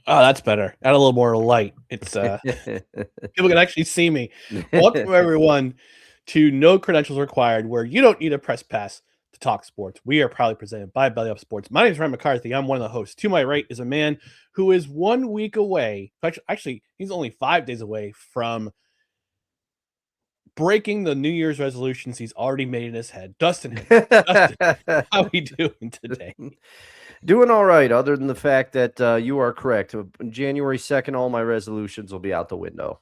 Oh, that's better. Add a little more light. It's people can actually see me. Welcome everyone to No Credentials Required, where you don't need a press pass to talk sports. We are proudly presented by Belly Up Sports. My name is Ryan McCarthy. I'm one of the hosts. To my right is a man who is 1 week away. Actually, he's only 5 days away from breaking the New Year's resolutions he's already made in his head. Dustin Henry. Dustin, how are we doing today? Doing all right, other than the fact that you are correct. January 2nd, all my resolutions will be out the window.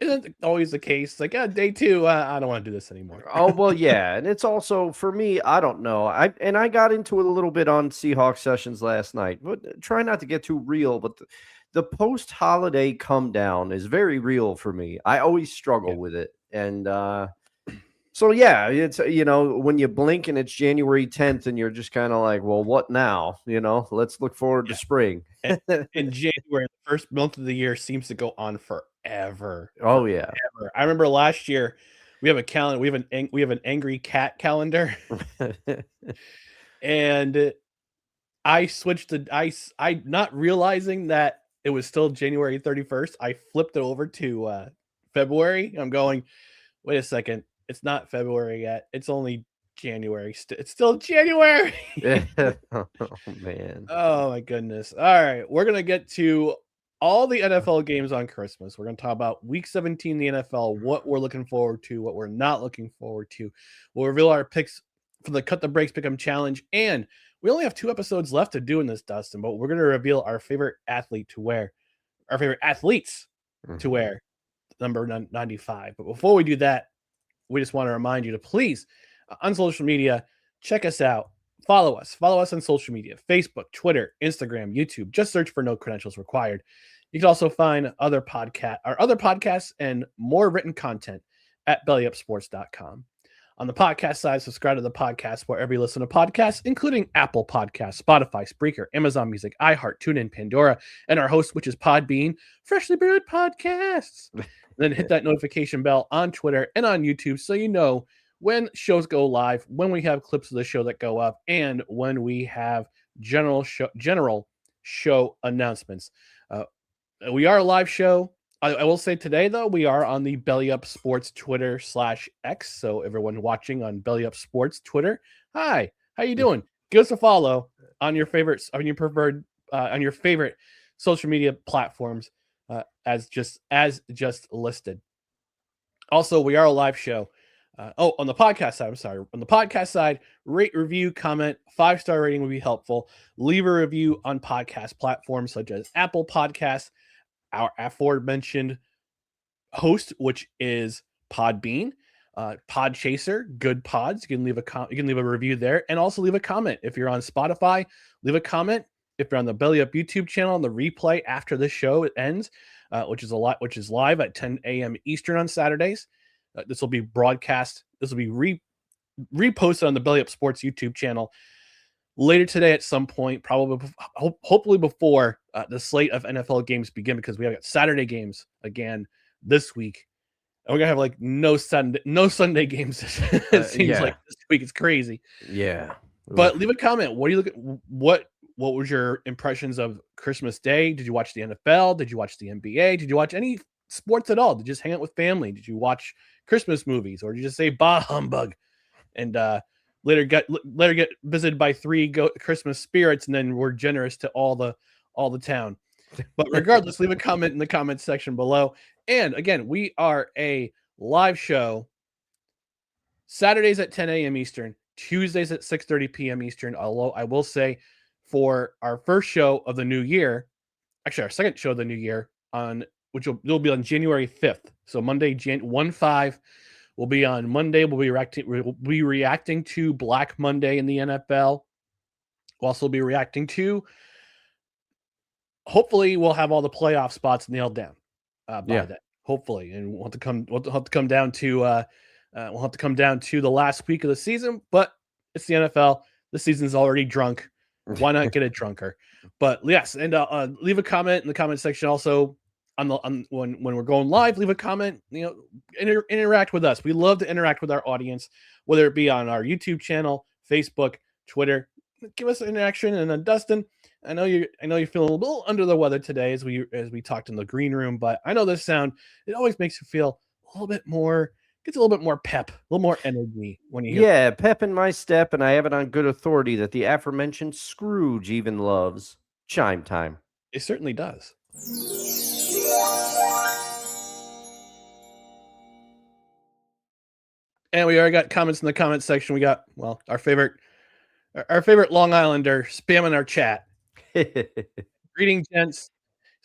Isn't it always the case? Like, day 2, I don't want to do this anymore. Oh, well, yeah. And it's also, for me, I don't know. I got into it a little bit on Seahawks sessions last night, but try not to get too real. But the post-holiday come down is very real for me. I always struggle with it. And so, yeah, it's, when you blink and it's January 10th and you're just kind of like, well, what now? Let's look forward to spring. In January, the first month of the year seems to go on forever. Oh, yeah. I remember last year we have a calendar. We have an angry cat calendar, and I switched to I not realizing that it was still January 31st. I flipped it over to February. I'm going, wait a second, it's not February yet. It's only January. It's still January. Oh, man. Oh my goodness. All right. We're going to get to all the NFL games on Christmas. We're going to talk about week 17 in the NFL, what we're looking forward to, what we're not looking forward to. We'll reveal our picks for the Cut the Breaks Pick'em Challenge. And we only have 2 episodes left to do in this, Dustin, but we're going to reveal our favorite athlete to wear, our favorite athletes to wear number 95. But before we do that, we just want to remind you to please, on social media, check us out. Follow us on social media, Facebook, Twitter, Instagram, YouTube. Just search for No Credentials Required. You can also find other podcasts and more written content at bellyupsports.com. On the podcast side, subscribe to the podcast wherever you listen to podcasts, including Apple Podcasts, Spotify, Spreaker, Amazon Music, iHeart, TuneIn, Pandora, and our host, which is Podbean, Freshly Brewed Podcasts. Then hit that notification bell on Twitter and on YouTube so you know when shows go live, when we have clips of the show that go up, and when we have general show announcements. We are a live show. I will say today, though, we are on the Belly Up Sports Twitter /X. So everyone watching on Belly Up Sports Twitter, hi, how you doing? Give us a follow on your favorite social media platforms as just listed. Also, we are a live show. On the podcast side, I'm sorry. On the podcast side, rate, review, comment, 5-star rating would be helpful. Leave a review on podcast platforms such as Apple Podcasts, our aforementioned host, which is Podbean, Podchaser, Good Pods. You can leave a review there, and also leave a comment if you're on Spotify. Leave a comment if you're on the Belly Up YouTube channel on the replay after the show it ends, which is live at 10 a.m. Eastern on Saturdays. This will be broadcast. This will be reposted on the Belly Up Sports YouTube channel later today at some point, probably hopefully before the slate of NFL games begin, because we have got Saturday games again this week. And we're gonna have like no Sunday games. It seems like this week it's crazy. Yeah. But leave a comment. What do you look at? What was your impressions of Christmas Day? Did you watch the NFL? Did you watch the NBA? Did you watch any sports at all? Did you just hang out with family? Did you watch Christmas movies, or did you just say bah humbug and later get visited by 3 Christmas spirits, and then we're generous to all the town? But regardless, leave a comment in the comment section below. And again, we are a live show Saturdays at 10 a.m. Eastern, Tuesdays at 6:30 p.m. Eastern. Although I will say, for our first show of the new year, actually our second show of the new year, which will be on January 5th. So Monday, 1/5 will be on Monday. We'll be reacting to Black Monday in the NFL. We'll also be reacting to, hopefully we'll have all the playoff spots nailed down by then. Hopefully. And we'll have to come down to the last week of the season, but it's the NFL. The season's already drunk. Why not get it drunker? But yes, and leave a comment in the comment section also. When we're going live, leave a comment, interact with us. We love to interact with our audience, whether it be on our YouTube channel, Facebook, Twitter. Give us an interaction. And then Dustin, I know you're feeling a little under the weather today as we talked in the green room, but I know this sound, it always makes you feel a little bit more, gets a little bit more pep, a little more energy when you hear. Yeah, pep in my step, and I have it on good authority that the aforementioned Scrooge even loves chime time. It certainly does. And we already got comments in the comments section. We got, well, our favorite Long Islander spamming our chat. Greeting, gents.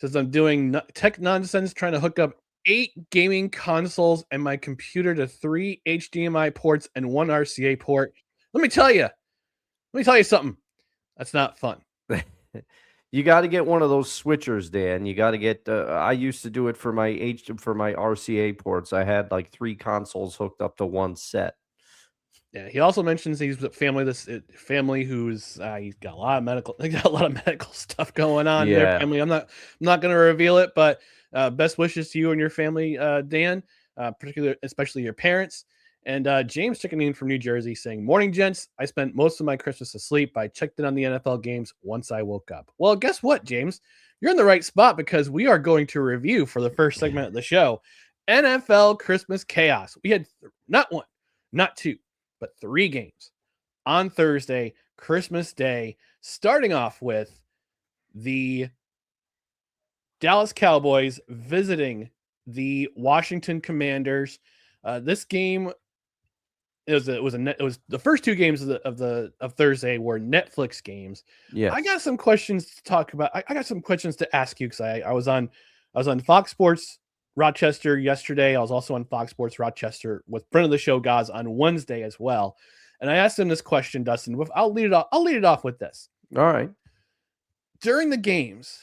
Says I'm doing tech nonsense trying to hook up 8 gaming consoles and my computer to 3 HDMI ports and 1 RCA port. Let me tell you something. That's not fun. You got to get one of those switchers, Dan. You got to get. I used to do it for my RCA ports. I had like 3 consoles hooked up to one set. Yeah, he also mentions he's with family who's he's got a lot of medical stuff going on in their family. I'm not going to reveal it, but best wishes to you and your family, Dan, especially your parents. And James checking in from New Jersey saying, "Morning, gents. I spent most of my Christmas asleep. I checked in on the NFL games once I woke up." Well, guess what, James? You're in the right spot because we are going to review for the first segment of the show NFL Christmas Chaos. We had not 1, not 2, but 3 games on Thursday, Christmas Day, starting off with the Dallas Cowboys visiting the Washington Commanders. This game it was the first 2 games of Thursday were Netflix games. Yeah, I got some questions to talk about. I got some questions to ask you because I was on Fox Sports Rochester yesterday. I was also on Fox Sports Rochester with friend of the show Gaz on Wednesday as well. And I asked him this question, Dustin. I'll lead it off with this. all right. During the games,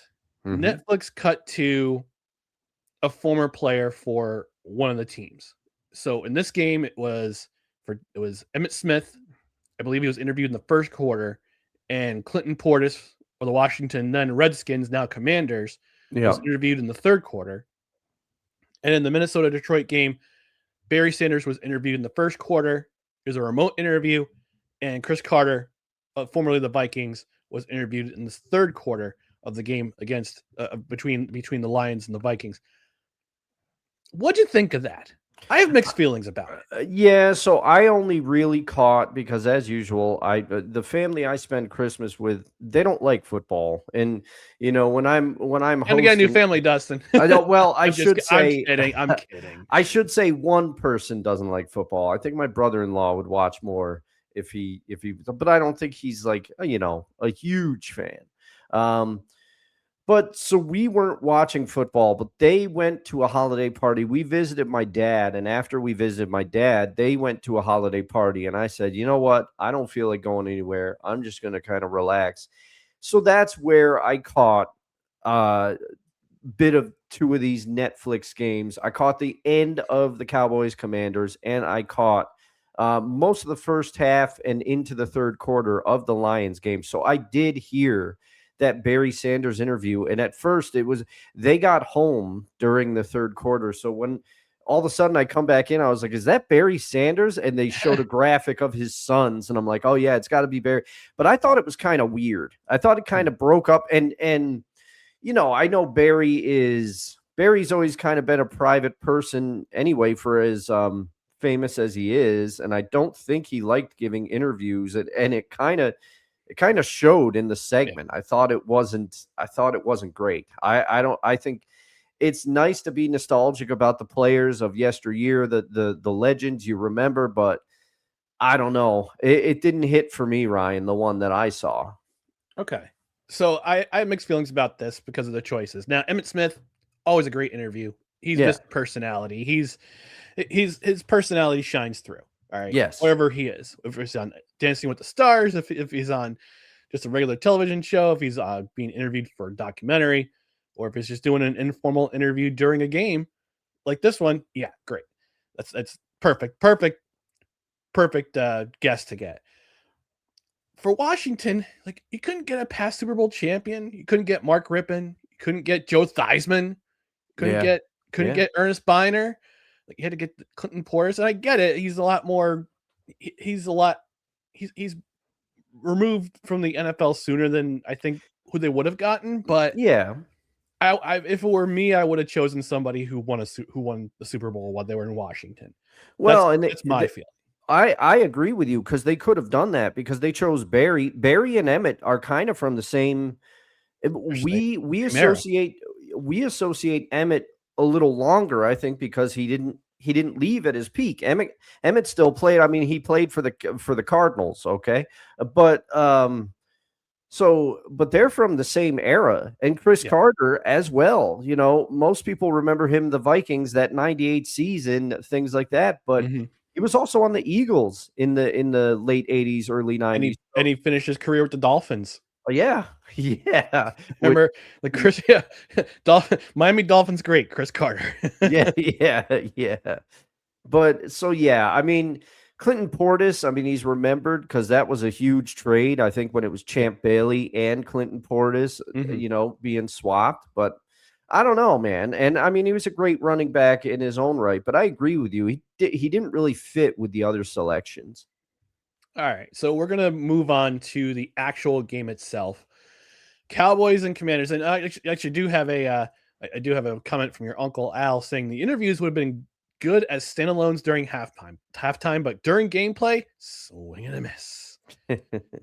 Netflix cut to a former player for one of the teams. So in this game, it was Emmitt Smith. I believe he was interviewed in the first quarter, and Clinton Portis for the Washington then Redskins, now Commanders, was interviewed in the third quarter. And in the Minnesota-Detroit game, Barry Sanders was interviewed in the first quarter. It was a remote interview, and Chris Carter, formerly the Vikings, was interviewed in the third quarter of the game against between the Lions and the Vikings. What'd you think of that? I have mixed feelings about it. Yeah, so I only really caught because, as usual, the family I spend Christmas with, they don't like football, and when I'm hosting, and get a new family, Dustin. I don't. Well, I'm kidding. I'm kidding. I should say one person doesn't like football. I think my brother-in-law would watch more if he, but I don't think he's like a huge fan. But so we weren't watching football, but they went to a holiday party. We visited my dad, and after we visited my dad, they went to a holiday party. And I said, you know what? I don't feel like going anywhere. I'm just going to kind of relax. So that's where I caught a bit of 2 of these Netflix games. I caught the end of the Cowboys Commanders, and I caught most of the first half and into the third quarter of the Lions game. So I did hear that Barry Sanders interview. And at first they got home during the third quarter. So when all of a sudden I come back in, I was like, is that Barry Sanders? And they showed a graphic of his sons. And I'm like, oh yeah, it's got to be Barry. But I thought it was kind of weird. I thought it kind of broke up. And I know Barry's always kind of been a private person anyway, for as famous as he is. And I don't think he liked giving interviews. And it kind of showed in the segment. I thought it wasn't great. I think it's nice to be nostalgic about the players of yesteryear, the legends you remember, but I don't know. It didn't hit for me, Ryan, the one that I saw. Okay. So I have mixed feelings about this because of the choices. Now, Emmitt Smith, always a great interview. He's just personality. His personality shines through. All right. Yes. Wherever he is, if he's on Dancing with the Stars, if he's on just a regular television show, if he's being interviewed for a documentary, or if he's just doing an informal interview during a game like this one, yeah, great. That's perfect guest to get. For Washington, like, you couldn't get a past Super Bowl champion. You couldn't get Mark Rippon. You couldn't get Joe Theismann. Couldn't get Ernest Biner. Like, you had to get Clinton Portis, and I get it. He's removed from the NFL sooner than I think who they would have gotten, but Yeah. If it were me, I would have chosen somebody who won the Super Bowl while they were in Washington. Well, and That's my feeling. I agree with you because they could have done that because they chose Barry. Barry and Emmett are kind of from the same. We associate Emmett a little longer, I think, because he didn't leave at his peak. Emmett still played. I mean, he played for the Cardinals, okay, but but they're from the same era, and Chris Carter as well. You know, most people remember him, the Vikings, that '98 season, things like that, but. He was also on the Eagles in the late '80s, early '90s, and he finished his career with the Dolphins. Oh, yeah. Remember the Chris? Miami Dolphins great, Chris Carter. yeah. But so I mean, Clinton Portis. I mean, he's remembered because that was a huge trade. I think when it was Champ Bailey and Clinton Portis, being swapped, but. I don't know, man. And I mean, he was a great running back in his own right, but I agree with you. He didn't really fit with the other selections. All right. So we're going to move on to the actual game itself. Cowboys and Commanders. And I actually do have a comment from your Uncle Al saying the interviews would have been good as standalones during halftime, but during gameplay, swing and a miss.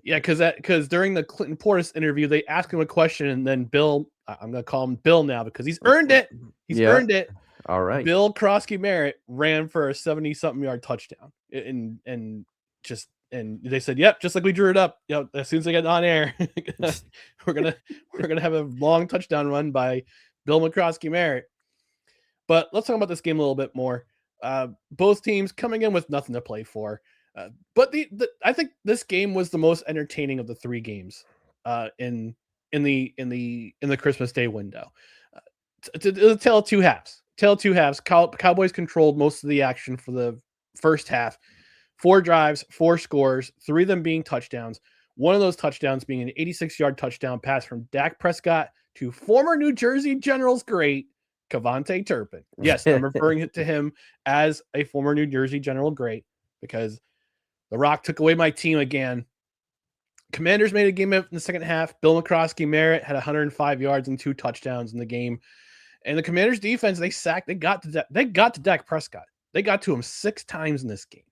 Yeah, because during the Clinton Portis interview, they asked him a question, and then Bill, I'm going to call him Bill now because he's earned it. Earned it. All right. Bill Krosky Merritt ran for a 70-something yard touchdown, and they said, "Yep, just like we drew it up. As soon as I get on air, we're gonna have a long touchdown run by Bill McCrosky Merritt." But let's talk about this game a little bit more. Both teams coming in with nothing to play for. But I think this game was the most entertaining of the three games in the Christmas Day window. To tell two halves. Cowboys controlled most of the action for the first half. 4 drives, 4 scores, 3 of them being touchdowns. One of those touchdowns being an 86-yard touchdown pass from Dak Prescott to former New Jersey Generals great Kevontae Turpin. Yes, I'm referring to him as a former New Jersey General great because The Rock took away my team again. Commanders made a game in the second half. Bill McCrosky Merritt had 105 yards and 2 touchdowns in the game. And the Commanders defense, they got to Dak Prescott. They got to him 6 times in this game.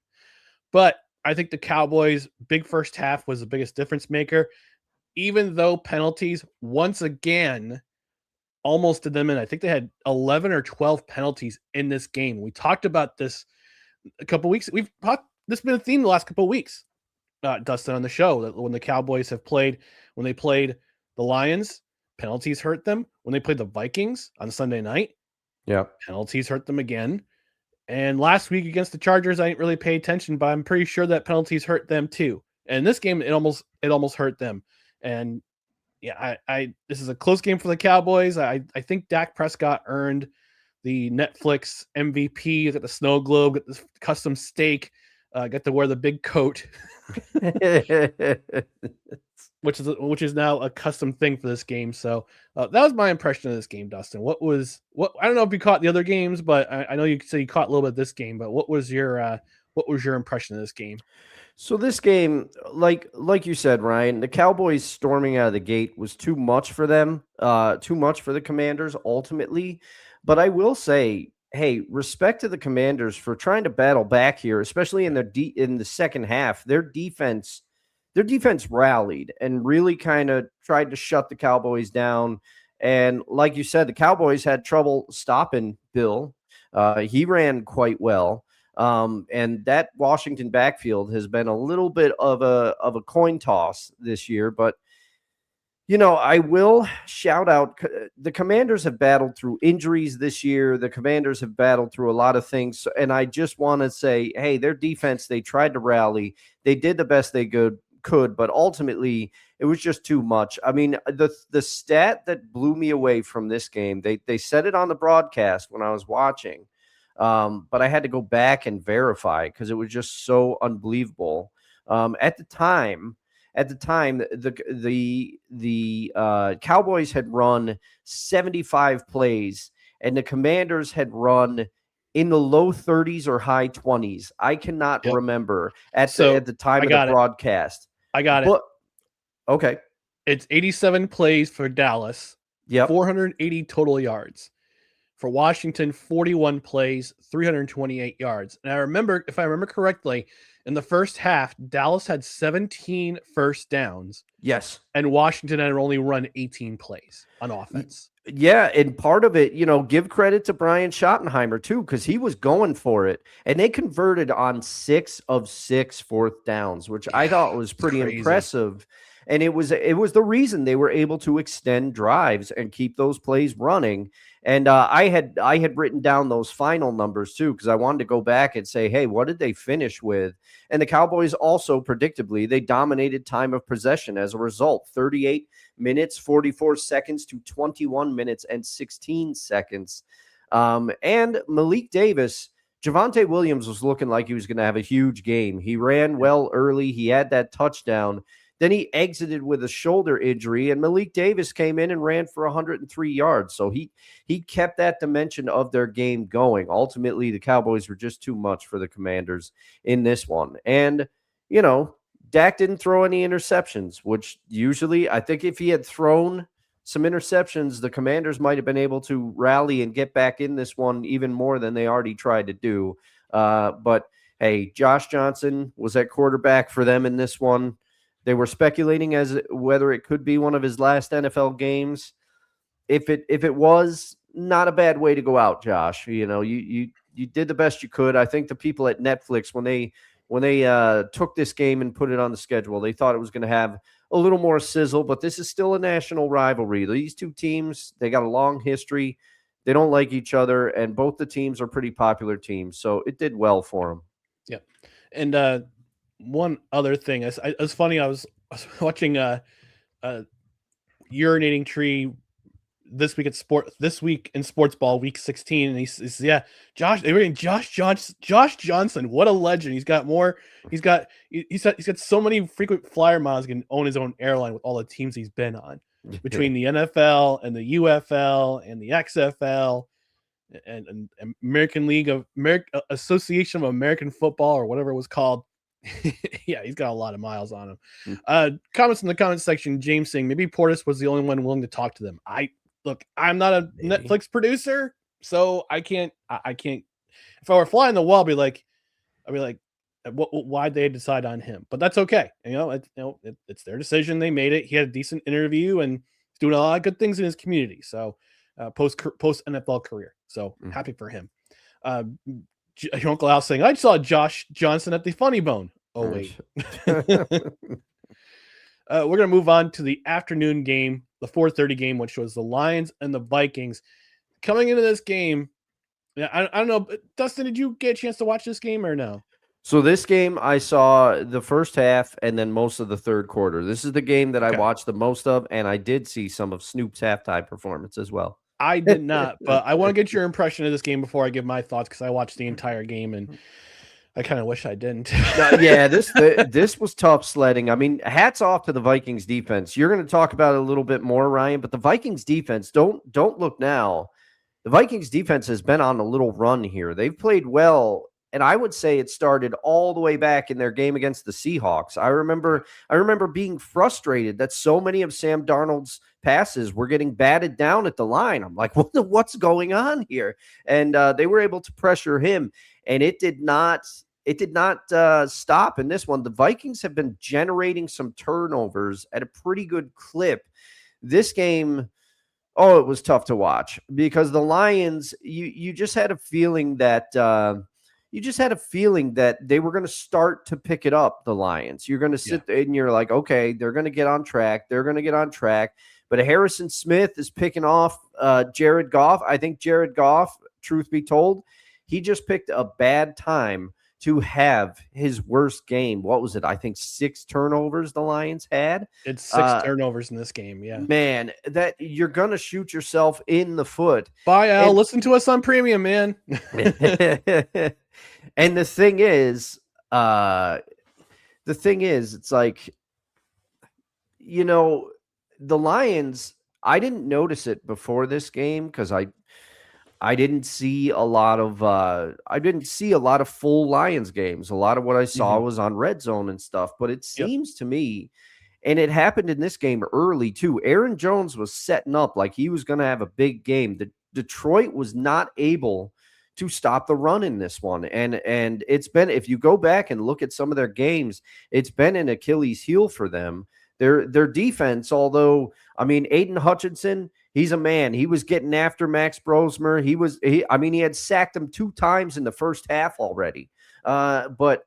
But I think the Cowboys' big first half was the biggest difference maker, even though penalties once again almost did them in. I think they had 11 or 12 penalties in this game. We talked about this a couple weeks. This has been a theme the last couple of weeks, Dustin, on the show, that when the Cowboys when they played the Lions, penalties hurt them. When they played the Vikings on Sunday night, penalties hurt them again. And last week against the Chargers, I didn't really pay attention, but I'm pretty sure that penalties hurt them too. And in this game, it almost hurt them. And yeah, this is a close game for the Cowboys. I think Dak Prescott earned the Netflix MVP, got the snow globe, got the custom steak, got to wear the big coat, which is now a custom thing for this game. So that was my impression of this game, Dustin. I don't know if you caught the other games, but I know you say you caught a little bit of this game. But what was your impression of this game? So this game, like you said, Ryan, the Cowboys storming out of the gate was too much for them, too much for the Commanders ultimately. But I will say, hey, respect to the Commanders for trying to battle back here, especially in the second half. Their defense rallied and really kind of tried to shut the Cowboys down. And like you said, the Cowboys had trouble stopping Bill. He ran quite well. And that Washington backfield has been a little bit of a coin toss this year, but I will shout out the Commanders have battled through injuries this year. The Commanders have battled through a lot of things. And I just want to say, hey, their defense, they tried to rally. They did the best they could, but ultimately it was just too much. I mean, the stat that blew me away from this game, they said it on the broadcast when I was watching. But I had to go back and verify because it was just so unbelievable. At the time, the Cowboys had run 75 plays, and the Commanders had run in the low 30s or high 20s. I cannot remember at the time of the broadcast. I got it. Okay. It's 87 plays for Dallas, Yep. 480 total yards. For Washington, 41 plays, 328 yards. And if I remember correctly, in the first half, Dallas had 17 first downs. Yes. And Washington had only run 18 plays on offense. Yeah, and part of it, give credit to Brian Schottenheimer too, because he was going for it, and they converted on 6 of 6 fourth downs, which I thought was pretty impressive. And it was the reason they were able to extend drives and keep those plays running. And I had written down those final numbers too, because I wanted to go back and say, hey, what did they finish with? And the Cowboys also, predictably, they dominated time of possession as a result, 38 minutes, 44 seconds to 21 minutes and 16 seconds. And Malik Davis, Javonte Williams was looking like he was going to have a huge game. He ran well early. He had that touchdown. Then he exited with a shoulder injury, and Malik Davis came in and ran for 103 yards. So he kept that dimension of their game going. Ultimately, the Cowboys were just too much for the Commanders in this one. And, Dak didn't throw any interceptions, which usually I think if he had thrown some interceptions, the Commanders might have been able to rally and get back in this one even more than they already tried to do. But, hey, Josh Johnson was at quarterback for them in this one. They were speculating as whether it could be one of his last NFL games. If it was, not a bad way to go out, Josh. You did the best you could. I think the people at Netflix, when they took this game and put it on the schedule, they thought it was going to have a little more sizzle, but this is still a national rivalry. These two teams, they got a long history. They don't like each other, and both the teams are pretty popular teams, so it did well for them. Yeah. And one other thing, it's funny, I was watching a urinating tree this week in sports ball week 16, and he's Josh Johnson, what a legend. He's got so many frequent flyer miles. He can own his own airline with all the teams he's been on, between the NFL and the UFL and the XFL and American League of Association of American Football, or whatever it was called. Yeah, he's got a lot of miles on him. Comments in the comments section, James saying maybe Portis was the only one willing to talk to them. I'm not a Netflix producer, so I can't. If I were flying the wall, I'd be like, why'd they decide on him? But that's okay. It's their decision. They made it. He had a decent interview and he's doing a lot of good things in his community. So post NFL career. So happy for him. Your Uncle Al saying, I saw Josh Johnson at the Funny Bone. Oh, wait. We're going to move on to the afternoon game, the 4:30 game, which was the Lions and the Vikings. Coming into this game, I don't know, Dustin, did you get a chance to watch this game or no? So this game, I saw the first half and then most of the third quarter. This is the game that I watched the most of, and I did see some of Snoop's halftime performance as well. I did not, but I want to get your impression of this game before I give my thoughts, because I watched the entire game and I kind of wish I didn't. Yeah, this was tough sledding. I mean, hats off to the Vikings defense. You're going to talk about it a little bit more, Ryan, but the Vikings defense, don't look now. The Vikings defense has been on a little run here. They've played well, and I would say it started all the way back in their game against the Seahawks. I remember being frustrated that so many of Sam Darnold's passes were getting batted down at the line. I'm like, what's going on here? And they were able to pressure him, and it did not stop in this one. The Vikings have been generating some turnovers at a pretty good clip. This game, it was tough to watch because the Lions, you just had a feeling that they were going to start to pick it up, the Lions. You're going to sit there and you're like, okay, they're going to get on track. But Harrison Smith is picking off Jared Goff. I think Jared Goff, truth be told, he just picked a bad time to have his worst game. What was it? I think 6 turnovers the Lions had. It's 6 turnovers in this game, yeah. Man, that you're going to shoot yourself in the foot. Bye, Al. Listen to us on Premium, man. And the thing is, it's like, the Lions, I didn't notice it before this game because I didn't see a lot of full Lions games. A lot of what I saw was on Red Zone and stuff, but it seems to me And it happened in this game early too. Aaron Jones was setting up like he was going to have a big game. Detroit was not able to stop the run in this one. And it's been, if you go back and look at some of their games, it's been an Achilles heel for them. Their defense, although, I mean, Aiden Hutchinson, he's a man. He was getting after Max Brosmer. He had sacked him 2 times in the first half already. But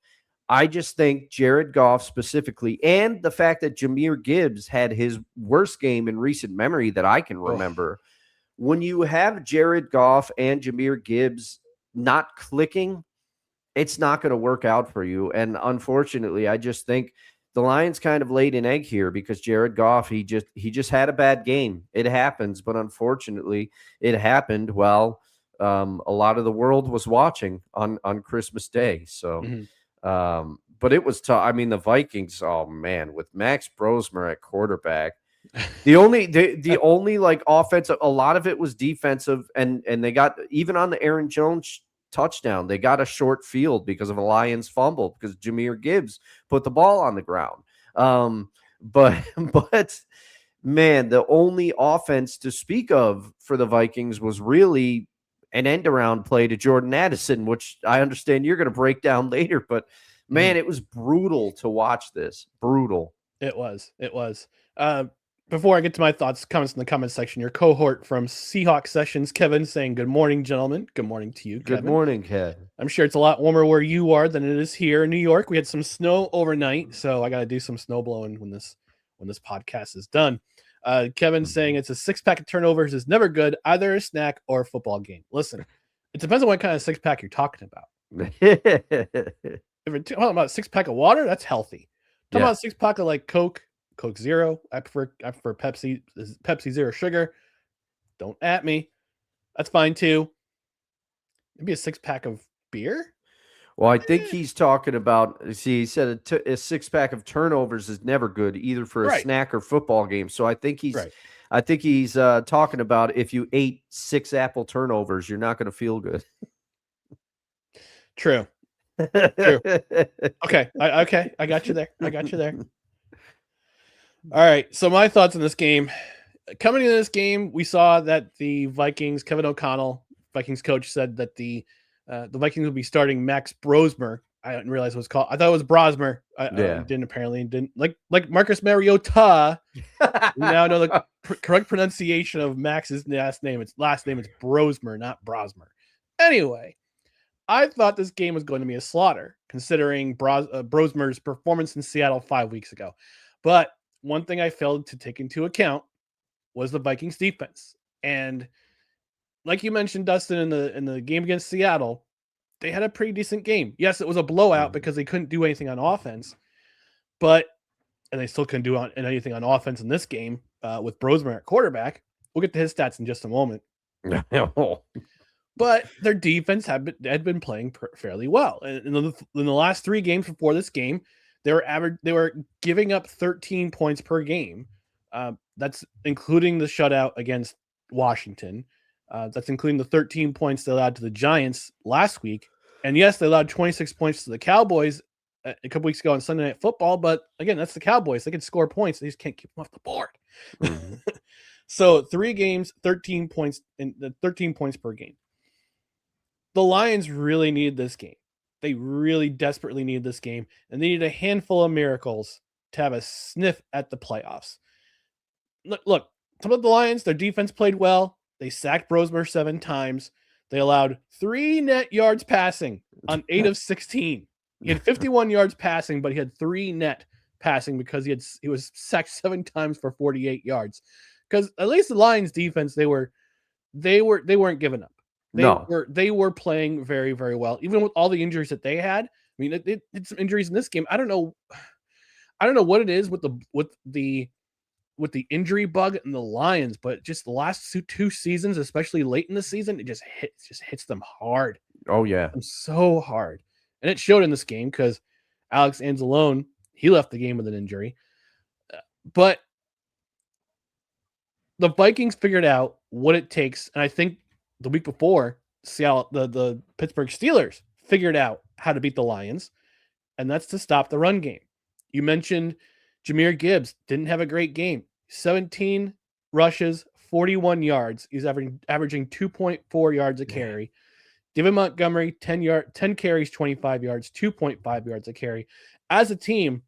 I just think Jared Goff specifically, and the fact that Jahmyr Gibbs had his worst game in recent memory that I can remember. When you have Jared Goff and Jahmyr Gibbs not clicking, it's not going to work out for you. And unfortunately, I just think the Lions kind of laid an egg here because Jared Goff, he just had a bad game. It happens, but unfortunately, it happened while a lot of the world was watching on Christmas Day. So, but it was tough. I mean, the Vikings, oh man, with Max Brosmer at quarterback. The only like offensive, a lot of it was defensive, and they got, even on the Aaron Jones touchdown, they got a short field because of a Lions fumble because Jahmyr Gibbs put the ball on the ground. But man, the only offense to speak of for the Vikings was really an end around play to Jordan Addison, which I understand you're going to break down later. But man, it was brutal to watch this. Brutal. It was. Before I get to my thoughts, comments in the comments section, your cohort from Seahawk Sessions, Kevin, saying, "Good morning, gentlemen." Good morning to you, Kevin. Good morning, Kevin. I'm sure it's a lot warmer where you are than it is here in New York. We had some snow overnight, so I got to do some snow blowing when this podcast is done. Kevin saying it's a 6-pack of turnovers is never good, either a snack or a football game. Listen, it depends on what kind of 6-pack you're talking about. If you're talking about 6-pack of water, that's healthy. Talking about 6-pack of like Coke Zero. I prefer Pepsi Zero Sugar. Don't at me. That's fine too. Maybe a 6-pack of beer. Well, I think he's talking about. See, he said a 6-pack of turnovers is never good, either for a snack or football game. So I think he's. Right. I think he's talking about if you ate 6 apple turnovers, you're not going to feel good. True. Okay. I got you there. All right. So my thoughts on this game. Coming into this game, we saw that the Vikings, Kevin O'Connell, Vikings coach, said that the Vikings would be starting Max Brosmer. I didn't realize it was called. I thought it was Brosmer. I didn't like Marcus Mariota. We now know the correct pronunciation of Max's last name. It's Brosmer, not Brosmer. Anyway, I thought this game was going to be a slaughter, considering Brosmer's performance in Seattle 5 weeks ago. But one thing I failed to take into account was the Vikings defense. And like you mentioned, Dustin, in the game against Seattle, they had a pretty decent game. Yes, it was a blowout because they couldn't do anything on offense, and they still couldn't do anything on offense in this game with Brosmer at quarterback. We'll get to his stats in just a moment. But their defense had been playing fairly well. And in the last 3 games before this game, they were giving up 13 points per game. That's including the shutout against Washington. That's including the 13 points they allowed to the Giants last week. And yes, they allowed 26 points to the Cowboys a couple weeks ago on Sunday Night Football. But again, that's the Cowboys. They can score points. They just can't keep them off the board. So 3 games, 13 points, and 13 points per game. The Lions really need this game. They really desperately need this game, and they need a handful of miracles to have a sniff at the playoffs. Look, some of the Lions, their defense played well. They sacked Brosmer 7 times. They allowed 3 net yards passing on 8 of 16. He had 51 yards passing, but he had 3 net passing because he was sacked 7 times for 48 yards. Because at least the Lions defense, they weren't giving up. They were playing very, very well, even with all the injuries that they had. I mean, it did some injuries in this game. I don't know what it is with the injury bug in the Lions, but just the last 2 seasons, especially late in the season, it just hits them hard. Oh yeah, so hard, and it showed in this game because Alex Anzalone, he left the game with an injury, but the Vikings figured out what it takes, and I think the week before, Seattle, the Pittsburgh Steelers figured out how to beat the Lions, and that's to stop the run game. You mentioned Jahmyr Gibbs didn't have a great game. 17 rushes, 41 yards. He's averaging 2.4 yards a carry. David Montgomery, 10 carries, 25 yards, 2.5 yards a carry. As a team,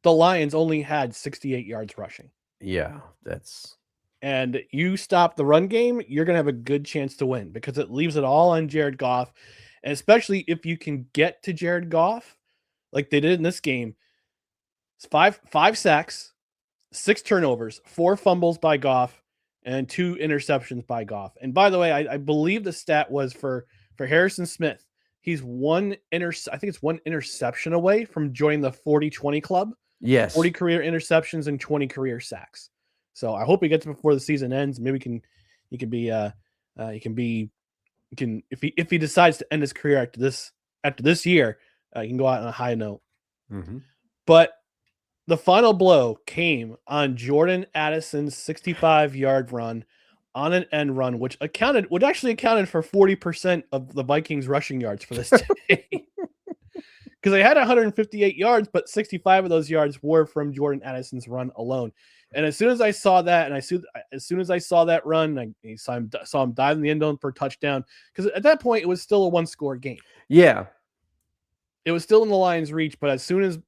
the Lions only had 68 yards rushing. Yeah, and you stop the run game, you're going to have a good chance to win because it leaves it all on Jared Goff. And especially if you can get to Jared Goff, like they did in this game, it's five sacks, 6 turnovers, 4 fumbles by Goff, and 2 interceptions by Goff. And by the way, I believe the stat was for Harrison Smith. He's I think it's 1 interception away from joining the 40-20 club. Yes. 40 career interceptions and 20 career sacks. So I hope he gets it before the season ends. Maybe if he decides to end his career after this year, he can go out on a high note. Mm-hmm. But the final blow came on Jordan Addison's 65-yard run on an end run, which actually accounted for 40% of the Vikings rushing yards for this day. Because they had 158 yards, but 65 of those yards were from Jordan Addison's run alone. And as soon as I saw that, as soon as I saw that run, I saw him dive in the end zone for a touchdown. Because at that point, it was still a 1-score game. Yeah, it was still in the Lions' reach. But as soon as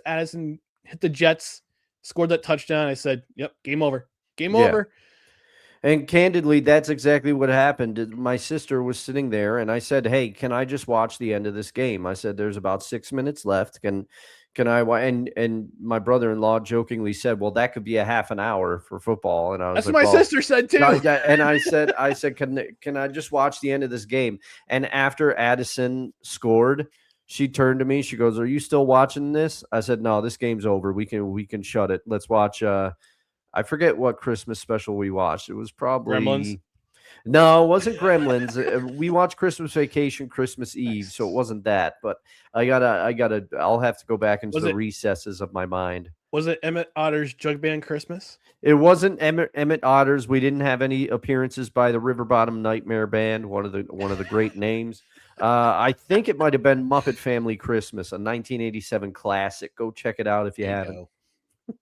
Addison hit the Jets, scored that touchdown, I said, "Yep, game over, game over." And candidly, that's exactly what happened. My sister was sitting there, and I said, "Hey, can I just watch the end of this game?" I said, "There's about 6 minutes left. Can I?" And my brother-in-law jokingly said, "Well, that could be a half an hour for football." And I was that's like, what my sister said too. And I said, "Can I just watch the end of this game?" And after Addison scored, she turned to me. She goes, "Are you still watching this?" I said, "No, this game's over. We can shut it. Let's watch." I forget what Christmas special we watched. It was probably Gremlins. No, it wasn't Gremlins. We watched Christmas Vacation, Christmas Eve, so it wasn't that. But I'll have to go back into the recesses of my mind. Was it Emmett Otter's Jug Band Christmas? It wasn't Emmett Otter's. We didn't have any appearances by the River Bottom Nightmare Band, one of the great names. I think it might have been Muppet Family Christmas, a 1987 classic. Go check it out if you haven't.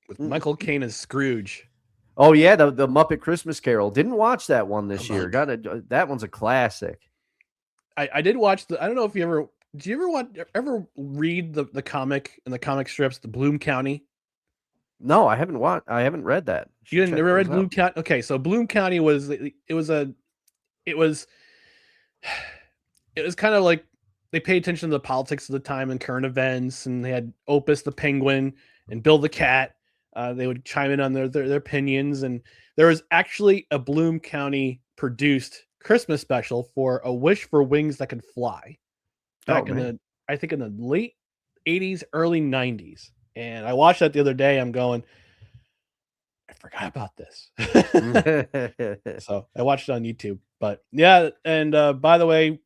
With Michael Caine as Scrooge. Oh yeah, the Muppet Christmas Carol. Didn't watch that one this year. That one's a classic. I did watch I don't know if you ever do you ever read the comic and the comic strips, the Bloom County? No, I haven't read that. You didn't never read Bloom County? Okay, so Bloom County was kind of like they paid attention to the politics of the time and current events, and they had Opus the Penguin and Bill the Cat. They would chime in on their opinions, and there was actually a Bloom County produced Christmas special for A Wish for Wings That Could Fly back in the late 80s, early 90s. And I watched that the other day. I'm going, I forgot about this. So I watched it on YouTube. But yeah, and by the way,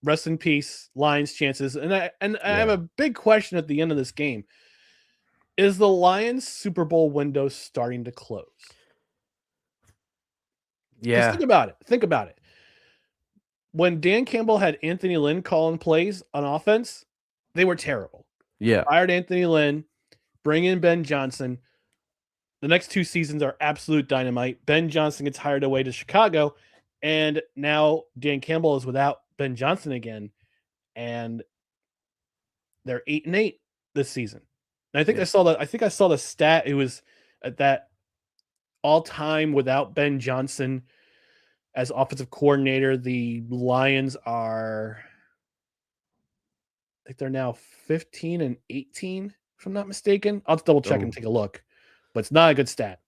rest in peace, Lions' chances. And I have a big question at the end of this game. Is the Lions Super Bowl window starting to close? Yeah. Think about it. When Dan Campbell had Anthony Lynn calling plays on offense, they were terrible. Yeah. Fired Anthony Lynn, bring in Ben Johnson. The next 2 seasons are absolute dynamite. Ben Johnson gets hired away to Chicago, and now Dan Campbell is without Ben Johnson again, and they're 8-8 this season. And I think I saw the stat. It was at that all-time without Ben Johnson as offensive coordinator. The Lions are, I think they're now 15-18, if I'm not mistaken. I'll double check and take a look, but it's not a good stat.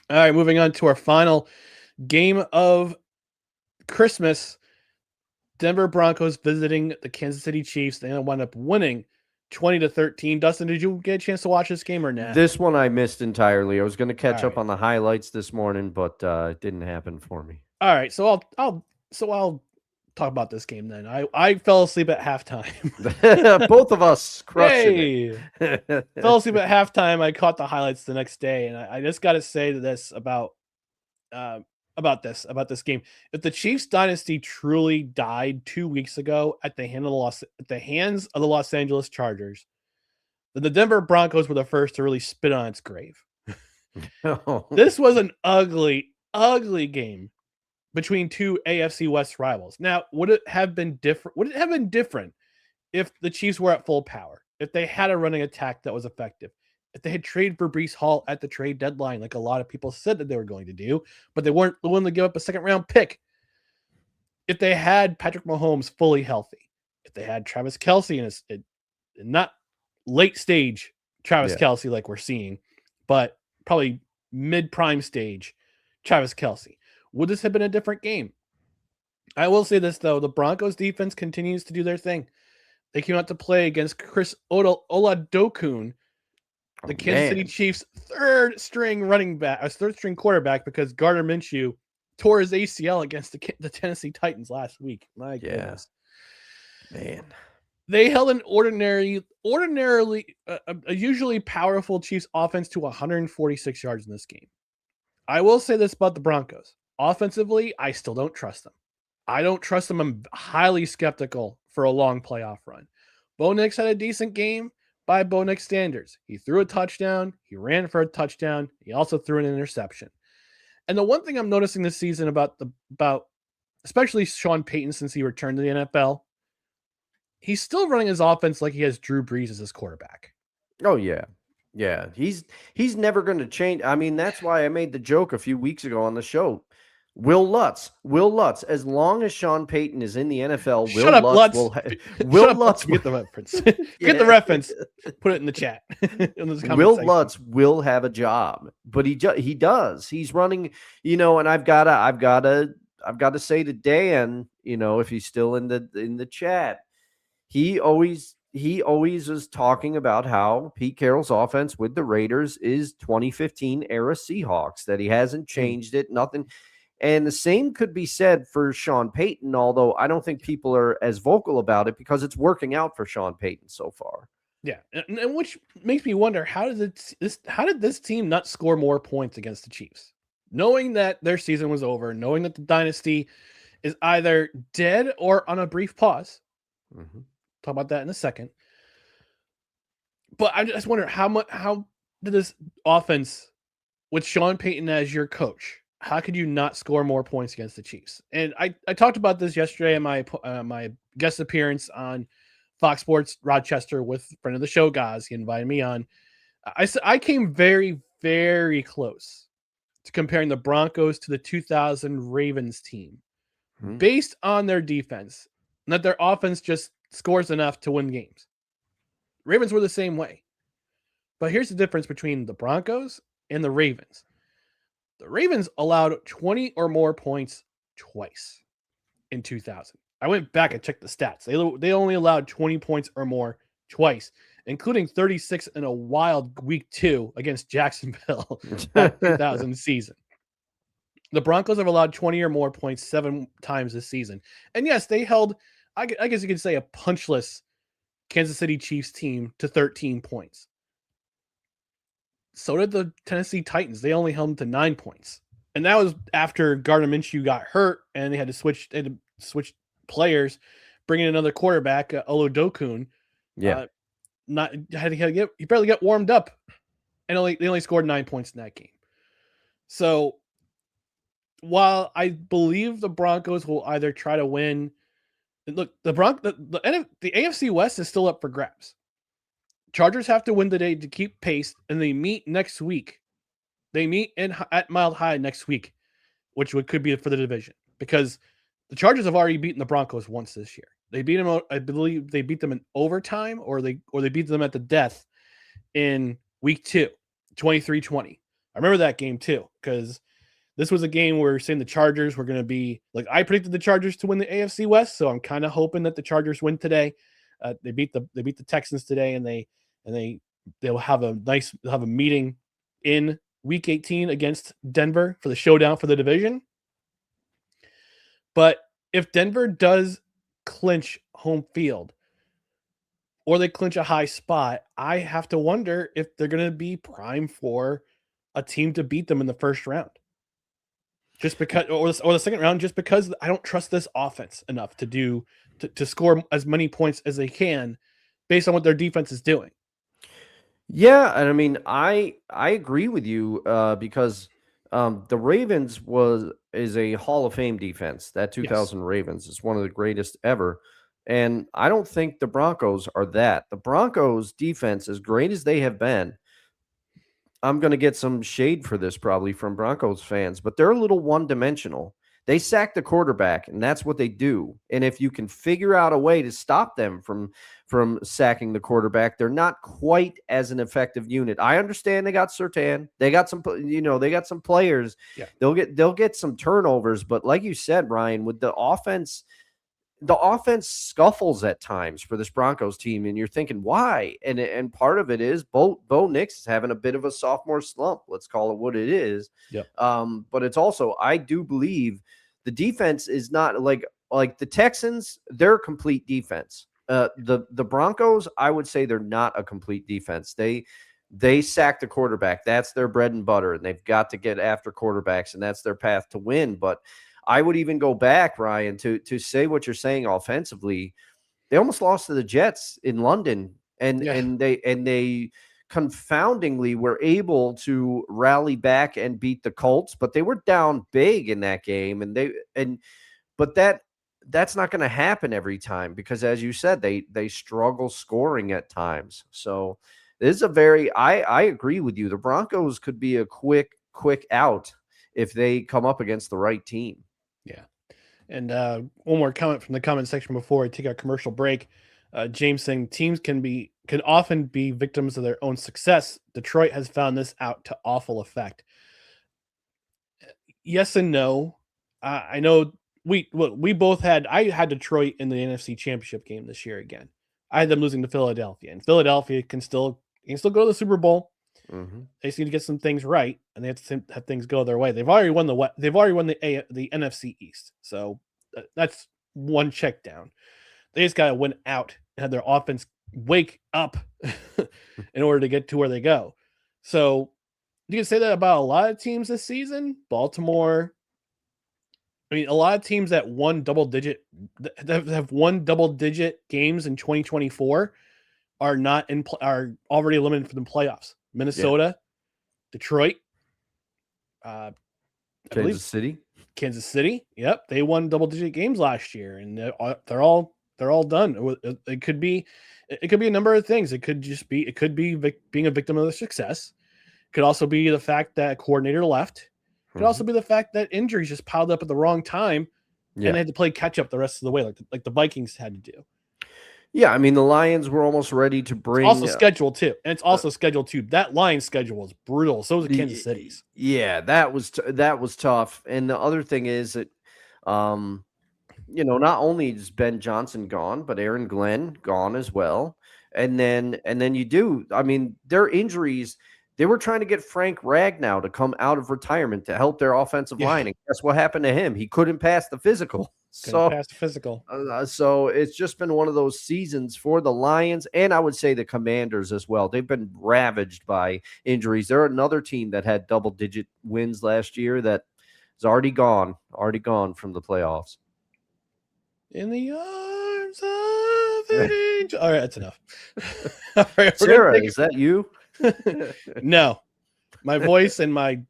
All right, moving on to our final game of Christmas. Denver Broncos visiting the Kansas City Chiefs. They wound up winning 20-13. Dustin, did you get a chance to watch this game or not? This one I missed entirely. I was going to catch up on the highlights this morning, but it didn't happen for me. All right, so I'll talk about this game then. I fell asleep at halftime. Both of us crushing it. Fell asleep at halftime. I caught the highlights the next day, and I just got to say this about this game. If the Chiefs dynasty truly died 2 weeks ago at the hands of the Los Angeles Chargers, the Denver Broncos were the first to really spit on its grave. Oh. This was an ugly, ugly game between two AFC West rivals. Now, would it have been different? Would it have been different if the Chiefs were at full power? If they had a running attack that was effective? If they had traded for Breece Hall at the trade deadline, like a lot of people said that they were going to do, but they weren't willing to give up a second-round pick? If they had Patrick Mahomes fully healthy, if they had Travis Kelce in a not late stage Travis Kelce like we're seeing, but probably mid-prime stage Travis Kelce, would this have been a different game? I will say this, though. The Broncos defense continues to do their thing. They came out to play against Chris Oladokun, the Kansas City Chiefs' third-string quarterback, because Gardner Minshew tore his ACL against the Tennessee Titans last week. My goodness. Man. They held an ordinarily a usually powerful Chiefs offense to 146 yards in this game. I will say this about the Broncos. Offensively, I still don't trust them. I don't trust them. I'm highly skeptical for a long playoff run. Bo Nix had a decent game by Bo Nix standards. He threw a touchdown. He ran for a touchdown. He also threw an interception. And the one thing I'm noticing this season about especially Sean Payton since he returned to the NFL, he's still running his offense like he has Drew Brees as his quarterback. Oh, yeah. Yeah. He's never going to change. I mean, that's why I made the joke a few weeks ago on the show. Will Lutz, as long as Sean Payton is in the NFL, Will Lutz get the reference. Get the reference. Put it in the chat. Will Lutz will have a job, but he does. He's running, and I've got to say to Dan, if he's still in the chat, he always is talking about how Pete Carroll's offense with the Raiders is 2015 era Seahawks, that he hasn't changed it, nothing. And the same could be said for Sean Payton, although I don't think people are as vocal about it because it's working out for Sean Payton so far. Yeah, and which makes me wonder, how did this team not score more points against the Chiefs? Knowing that their season was over, knowing that the dynasty is either dead or on a brief pause. Mm-hmm. Talk about that in a second. But I just wonder, how did this offense with Sean Payton as your coach, how could you not score more points against the Chiefs? And I talked about this yesterday in my guest appearance on Fox Sports Rochester with a friend of the show, Gaz. He invited me on. I came very, very close to comparing the Broncos to the 2000 Ravens team based on their defense, and that their offense just scores enough to win games. Ravens were the same way. But here's the difference between the Broncos and the Ravens. The Ravens allowed 20 or more points twice in 2000. I went back and checked the stats. They only allowed 20 points or more twice, including 36 in a wild week 2 against Jacksonville that 2000 season. The Broncos have allowed 20 or more points 7 times this season. And yes, they held, I guess you could say, a punchless Kansas City Chiefs team to 13 points. So did the Tennessee Titans. They only held them to 9 points. And that was after Gardner Minshew got hurt and they had to switch players, bring in another quarterback, Oladokun. Yeah. He barely got warmed up. And they only scored 9 points in that game. So while I believe the Broncos will either try to win, look, the AFC West is still up for grabs. Chargers have to win today to keep pace, and they meet next week. They meet at Mile High next week, which could be for the division, because the Chargers have already beaten the Broncos once this year. They beat them. I believe they beat them in overtime, or they beat them at the death in week 2, 23-20. I remember that game too, because this was a game where we were saying the Chargers were going to be like, I predicted the Chargers to win the AFC West, so I'm kind of hoping that the Chargers win today. They beat the Texans today, and they'll have a meeting in week 18 against Denver for the showdown for the division. But if Denver does clinch home field, or they clinch a high spot, I have to wonder if they're going to be primed for a team to beat them in the first round. Just because, or the second round, just because I don't trust this offense enough to score as many points as they can based on what their defense is doing. Yeah, and I mean, I agree with you because the Ravens is a Hall of Fame defense. That Yes. 2000 Ravens is one of the greatest ever, and I don't think the Broncos are that. The Broncos defense, as great as they have been, I'm going to get some shade for this probably from Broncos fans, but they're a little one-dimensional. They sack the quarterback, and that's what they do. And if you can figure out a way to stop them from sacking the quarterback, they're not quite as an effective unit. I understand they got Surtain, they got they got some players. Yeah. They'll get some turnovers, but like you said, Ryan, with the offense scuffles at times for this Broncos team, and you're thinking why? And part of it is Bo Nix is having a bit of a sophomore slump. Let's call it what it is. Yep. But it's also, I do believe the defense is not like the Texans. They're a complete defense. The Broncos, I would say they're not a complete defense. They sack the quarterback. That's their bread and butter, and they've got to get after quarterbacks, and that's their path to win. But I would even go back, Ryan, to say what you're saying offensively. They almost lost to the Jets in London, and they confoundingly were able to rally back and beat the Colts, but they were down big in that game, but that's not going to happen every time because, as you said, they struggle scoring at times. So this is I agree with you. The Broncos could be a quick out if they come up against the right team. Yeah. And one more comment from the comment section before I take our commercial break. James saying teams can often be victims of their own success. Detroit has found this out to awful effect. Yes and no. I know we both had. I had Detroit in the NFC Championship game this year again. I had them losing to Philadelphia, and Philadelphia can still go to the Super Bowl. Mm-hmm. They just need to get some things right, and they have to have things go their way. They've already won the NFC East, so that's one check down. They just got to win out and have their offense wake up in order to get to where they go. So you can say that about a lot of teams this season. Baltimore. I mean, a lot of teams that have won double-digit games in 2024 are already eliminated from the playoffs. Minnesota, Detroit, Kansas City. Yep, they won double-digit games last year, and they're all done. It could be a number of things. It could be being a victim of their success. It could also be the fact that a coordinator left. It could also be the fact that injuries just piled up at the wrong time, and they had to play catch up the rest of the way, like the Vikings had to do. Yeah, I mean, the Lions were almost ready to bring... It's also scheduled, too. And it's also scheduled, too. That Lions schedule was brutal. So was the Kansas City's. Yeah, that was tough. And the other thing is that, not only is Ben Johnson gone, but Aaron Glenn gone as well. And then their injuries... They were trying to get Frank Ragnow to come out of retirement to help their offensive line. And guess what happened to him? He couldn't pass the physical. So it's just been one of those seasons for the Lions, and I would say the Commanders as well. They've been ravaged by injuries. They're another team that had double-digit wins last year that is already gone from the playoffs. In the arms of an angel. All right, that's enough. All right, Sarah, is that you? No, my voice and my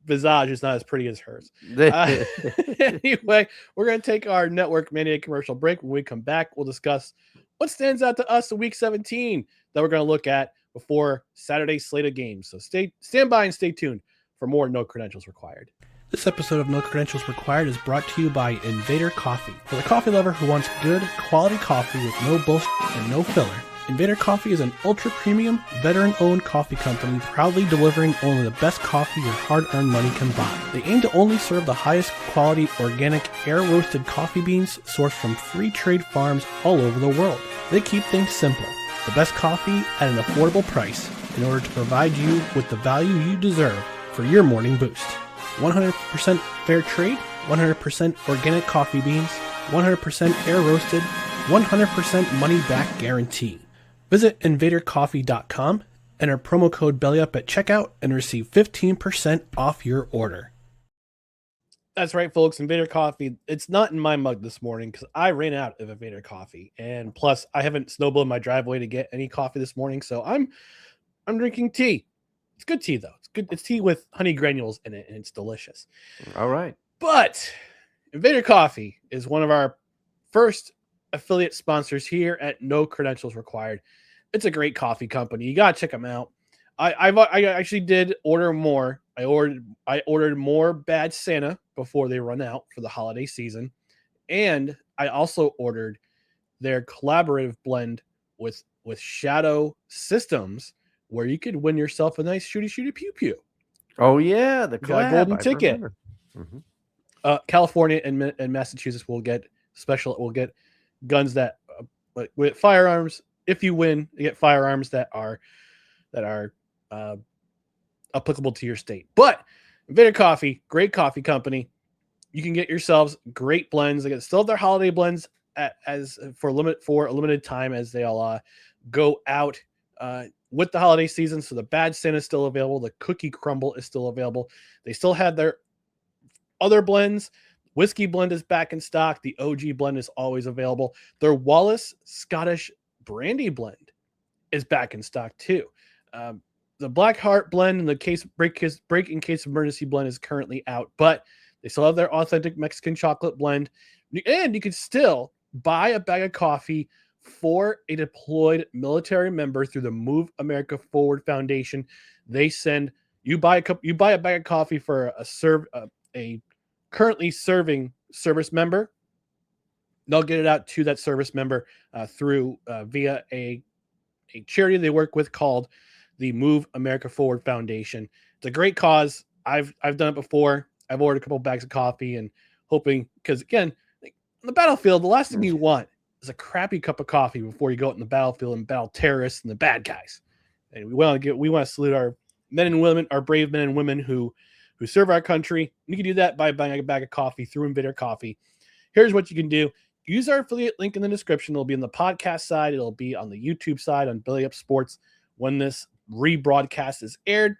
visage is not as pretty as hers. Anyway, we're going to take our Network Mania commercial break. When we come back, we'll discuss what stands out to us in Week 17 that we're going to look at before Saturday's slate of games. So stand by and stay tuned for more No Credentials Required. This episode of No Credentials Required is brought to you by Invader Coffee. For the coffee lover who wants good, quality coffee with no bullshit and no filler, Invader Coffee is an ultra-premium, veteran-owned coffee company proudly delivering only the best coffee your hard-earned money can buy. They aim to only serve the highest quality, organic, air-roasted coffee beans sourced from free trade farms all over the world. They keep things simple. The best coffee at an affordable price in order to provide you with the value you deserve for your morning boost. 100% fair trade, 100% organic coffee beans, 100% air-roasted, 100% money-back guarantee. Visit invadercoffee.com, enter promo code BELLYUP at checkout, and receive 15% off your order. That's right, folks. Invader Coffee. It's not in my mug this morning because I ran out of Invader Coffee. And plus, I haven't snowballed my driveway to get any coffee this morning. So I'm I'm drinking tea. It's good tea though. It's good. It's tea with honey granules in it, and it's delicious. All right. But Invader Coffee is one of our first affiliate sponsors here at No Credentials Required. It's a great coffee company. You gotta check them out. I actually did order more. I ordered more Bad Santa before they run out for the holiday season, and I also ordered their collaborative blend with Shadow Systems, where you could win yourself a nice shooty pew pew. Oh yeah, the You got a collab, golden I ticket. remember. Mhm. California and Massachusetts will get guns that with firearms. If you win, you get firearms that are applicable to your state. But Invader Coffee, great coffee company. You can get yourselves great blends. They still have their holiday blends for a limited time as they all go out with the holiday season. So the Bad Santa is still available. The Cookie Crumble is still available. They still have their other blends. Whiskey blend is back in stock. The OG blend is always available. Their Wallace Scottish Brandy blend is back in stock too. The Black Heart blend and the break in case of emergency blend is currently out, but they still have their authentic Mexican chocolate blend. And you can still buy a bag of coffee for a deployed military member through the Move America Forward Foundation. They send you buy a bag of coffee for a currently serving service member. They'll get it out to that service member through via a charity they work with called the Move America Forward Foundation. It's a great cause. I've done it before. I've ordered a couple bags of coffee and hoping, because again, on the battlefield, the last thing you want is a crappy cup of coffee before you go out in the battlefield and battle terrorists and the bad guys. And we want to salute our men and women, our brave men and women who serve our country. You can do that by buying a bag of coffee through Invader Coffee. Here's what you can do. Use our affiliate link in the description. It'll be on the podcast side. It'll be on the YouTube side on Belly Up Sports when this rebroadcast is aired.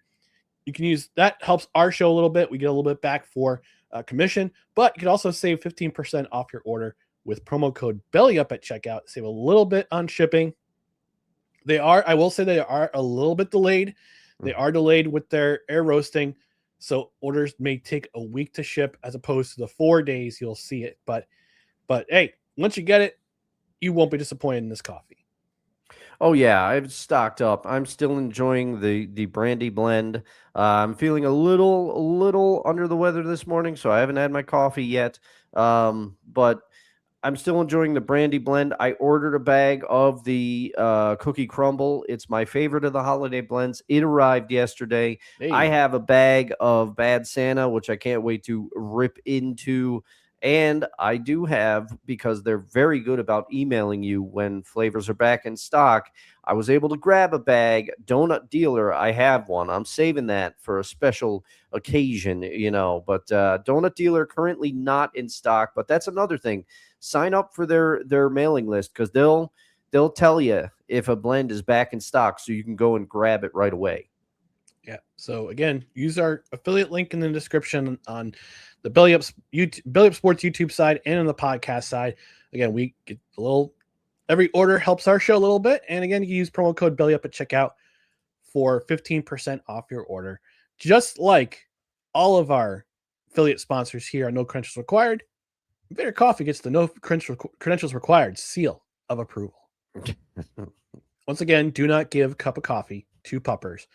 You can use that. Helps our show a little bit. We get a little bit back for commission, but you can also save 15% off your order with promo code BELLYUP at checkout. Save a little bit on shipping. I will say they are a little bit delayed. They are delayed with their air roasting. So orders may take a week to ship as opposed to the 4 days you'll see it. But hey, once you get it, you won't be disappointed in this coffee. Oh yeah, I've stocked up. I'm still enjoying the brandy blend. I'm feeling a little under the weather this morning, so I haven't had my coffee yet. But I'm still enjoying the brandy blend. I ordered a bag of the Cookie Crumble. It's my favorite of the holiday blends. It arrived yesterday. Hey. I have a bag of Bad Santa, which I can't wait to rip into. And I do have, because they're very good about emailing you when flavors are back in stock, I was able to grab a bag. Donut Dealer, I have one. I'm saving that for a special occasion, But Donut Dealer currently not in stock. But that's another thing. Sign up for their mailing list, because they'll tell you if a blend is back in stock, so you can go and grab it right away. Yeah. So again, use our affiliate link in the description on the Belly Up Sports YouTube side and on the podcast side. Again, we get a little. Every order helps our show a little bit, and again, you use promo code BELLYUP at checkout for 15% off your order. Just like all of our affiliate sponsors here on No Credentials Required, Invader Coffee gets the No Credentials Required seal of approval. Once again, do not give cup of coffee to puppers.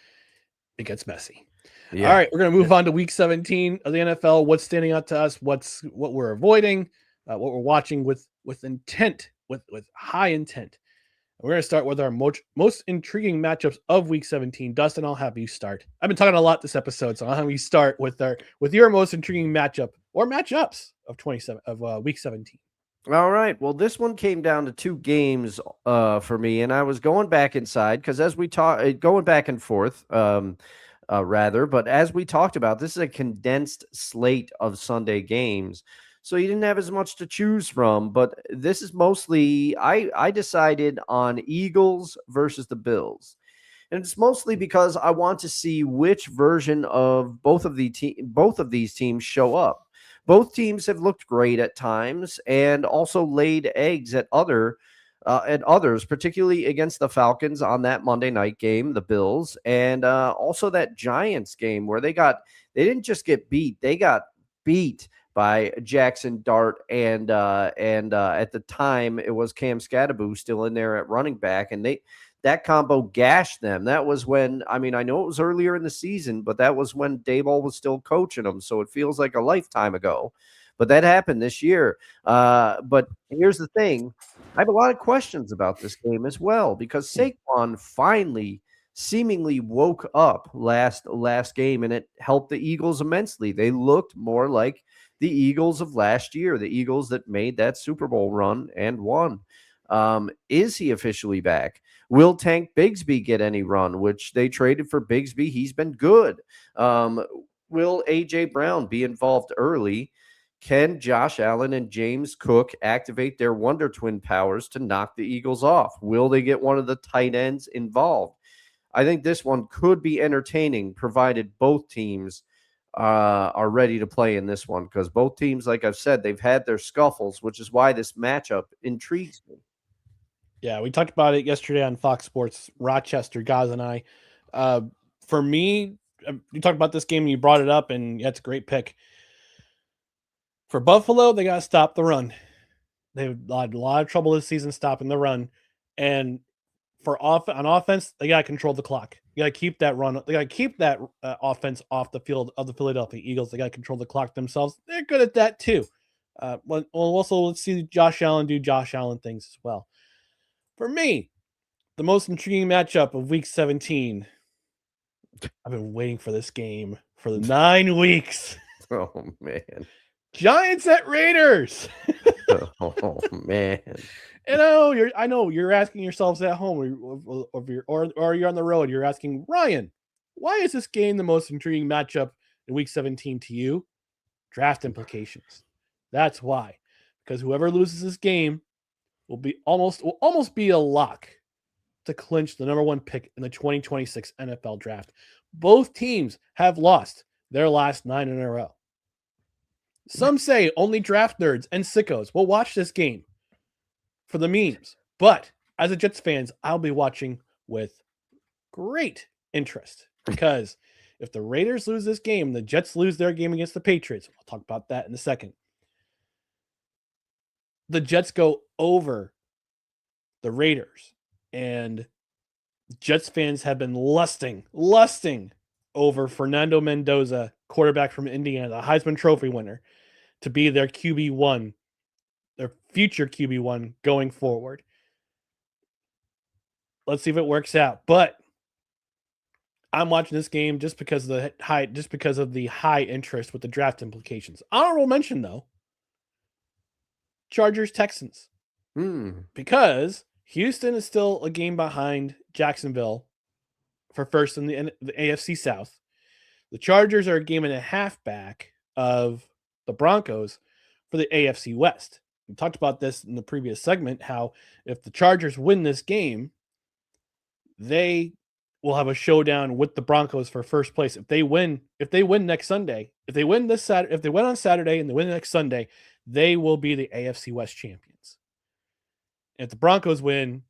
It gets messy. Yeah. All right, we're going to move on to week 17 of the NFL. What's standing out to us? What we're avoiding, what we're watching with intent, with high intent. We're going to start with our most intriguing matchups of week 17. Dustin, I'll have you start. I've been talking a lot this episode, so I'll have you start with your most intriguing matchup or matchups of week 17. All right. Well, this one came down to two games for me, and I was going back inside because as we going back and forth, but as we talked about, this is a condensed slate of Sunday games, so you didn't have as much to choose from. But this is mostly I decided on Eagles versus the Bills, and it's mostly because I want to see which version of both of these teams show up. Both teams have looked great at times and also laid eggs at other and others, particularly against the Falcons on that Monday night game, the Bills, and also that Giants game where they didn't just get beat, they got beat by Jackson Dart and at the time it was Cam Scatterbo still in there at running back, and that combo gashed them. That was when, I mean, I know it was earlier in the season, but that was when Daboll was still coaching them, so it feels like a lifetime ago. But that happened this year. But here's the thing. I have a lot of questions about this game as well because Saquon finally seemingly woke up last game, and it helped the Eagles immensely. They looked more like the Eagles of last year, the Eagles that made that Super Bowl run and won. Is he officially back? Will Tank Bigsby get any run, which they traded for Bigsby? He's been good. Will A.J. Brown be involved early? Can Josh Allen and James Cook activate their Wonder Twin powers to knock the Eagles off? Will they get one of the tight ends involved? I think this one could be entertaining, provided both teams are ready to play in this one, because both teams, like I've said, they've had their scuffles, which is why this matchup intrigues me. Yeah, we talked about it yesterday on Fox Sports, Rochester, Gaz, and I. For me, you talked about this game and you brought it up, and that's a great pick. For Buffalo, they got to stop the run. They've had a lot of trouble this season stopping the run. And on offense, they got to control the clock. You got to keep that run. They got to keep that offense off the field of the Philadelphia Eagles. They got to control the clock themselves. They're good at that too. Also, let's see Josh Allen do Josh Allen things as well. For me, the most intriguing matchup of Week 17. I've been waiting for this game for the 9 weeks. Oh, man. Giants at Raiders. Oh, man. I know you're asking yourselves at home or you're on the road. You're asking, Ryan, why is this game the most intriguing matchup in Week 17 to you? Draft implications. That's why. Because whoever loses this game will almost be a lock to clinch the number 1 pick in the 2026 NFL draft. Both teams have lost their last 9 in a row. Some say only draft nerds and sickos will watch this game for the memes. But as a Jets fans, I'll be watching with great interest, because if the Raiders lose this game, the Jets lose their game against the Patriots. I'll talk about that in a second. The Jets go over the Raiders, and Jets fans have been lusting over Fernando Mendoza, quarterback from Indiana, the Heisman Trophy winner, to be their QB1, their future QB1 going forward. Let's see if it works out. But I'm watching this game just because of the high interest with the draft implications. Honorable mention though, Chargers Texans. Because Houston is still a game behind Jacksonville for first in the AFC South. The Chargers are a game and a half back of the Broncos for the AFC West. We talked about this in the previous segment, how if the Chargers win this game, they will have a showdown with the Broncos for first place. If they win next Sunday, if they win on Saturday and they win next Sunday, they will be the AFC West champions. If the Broncos win,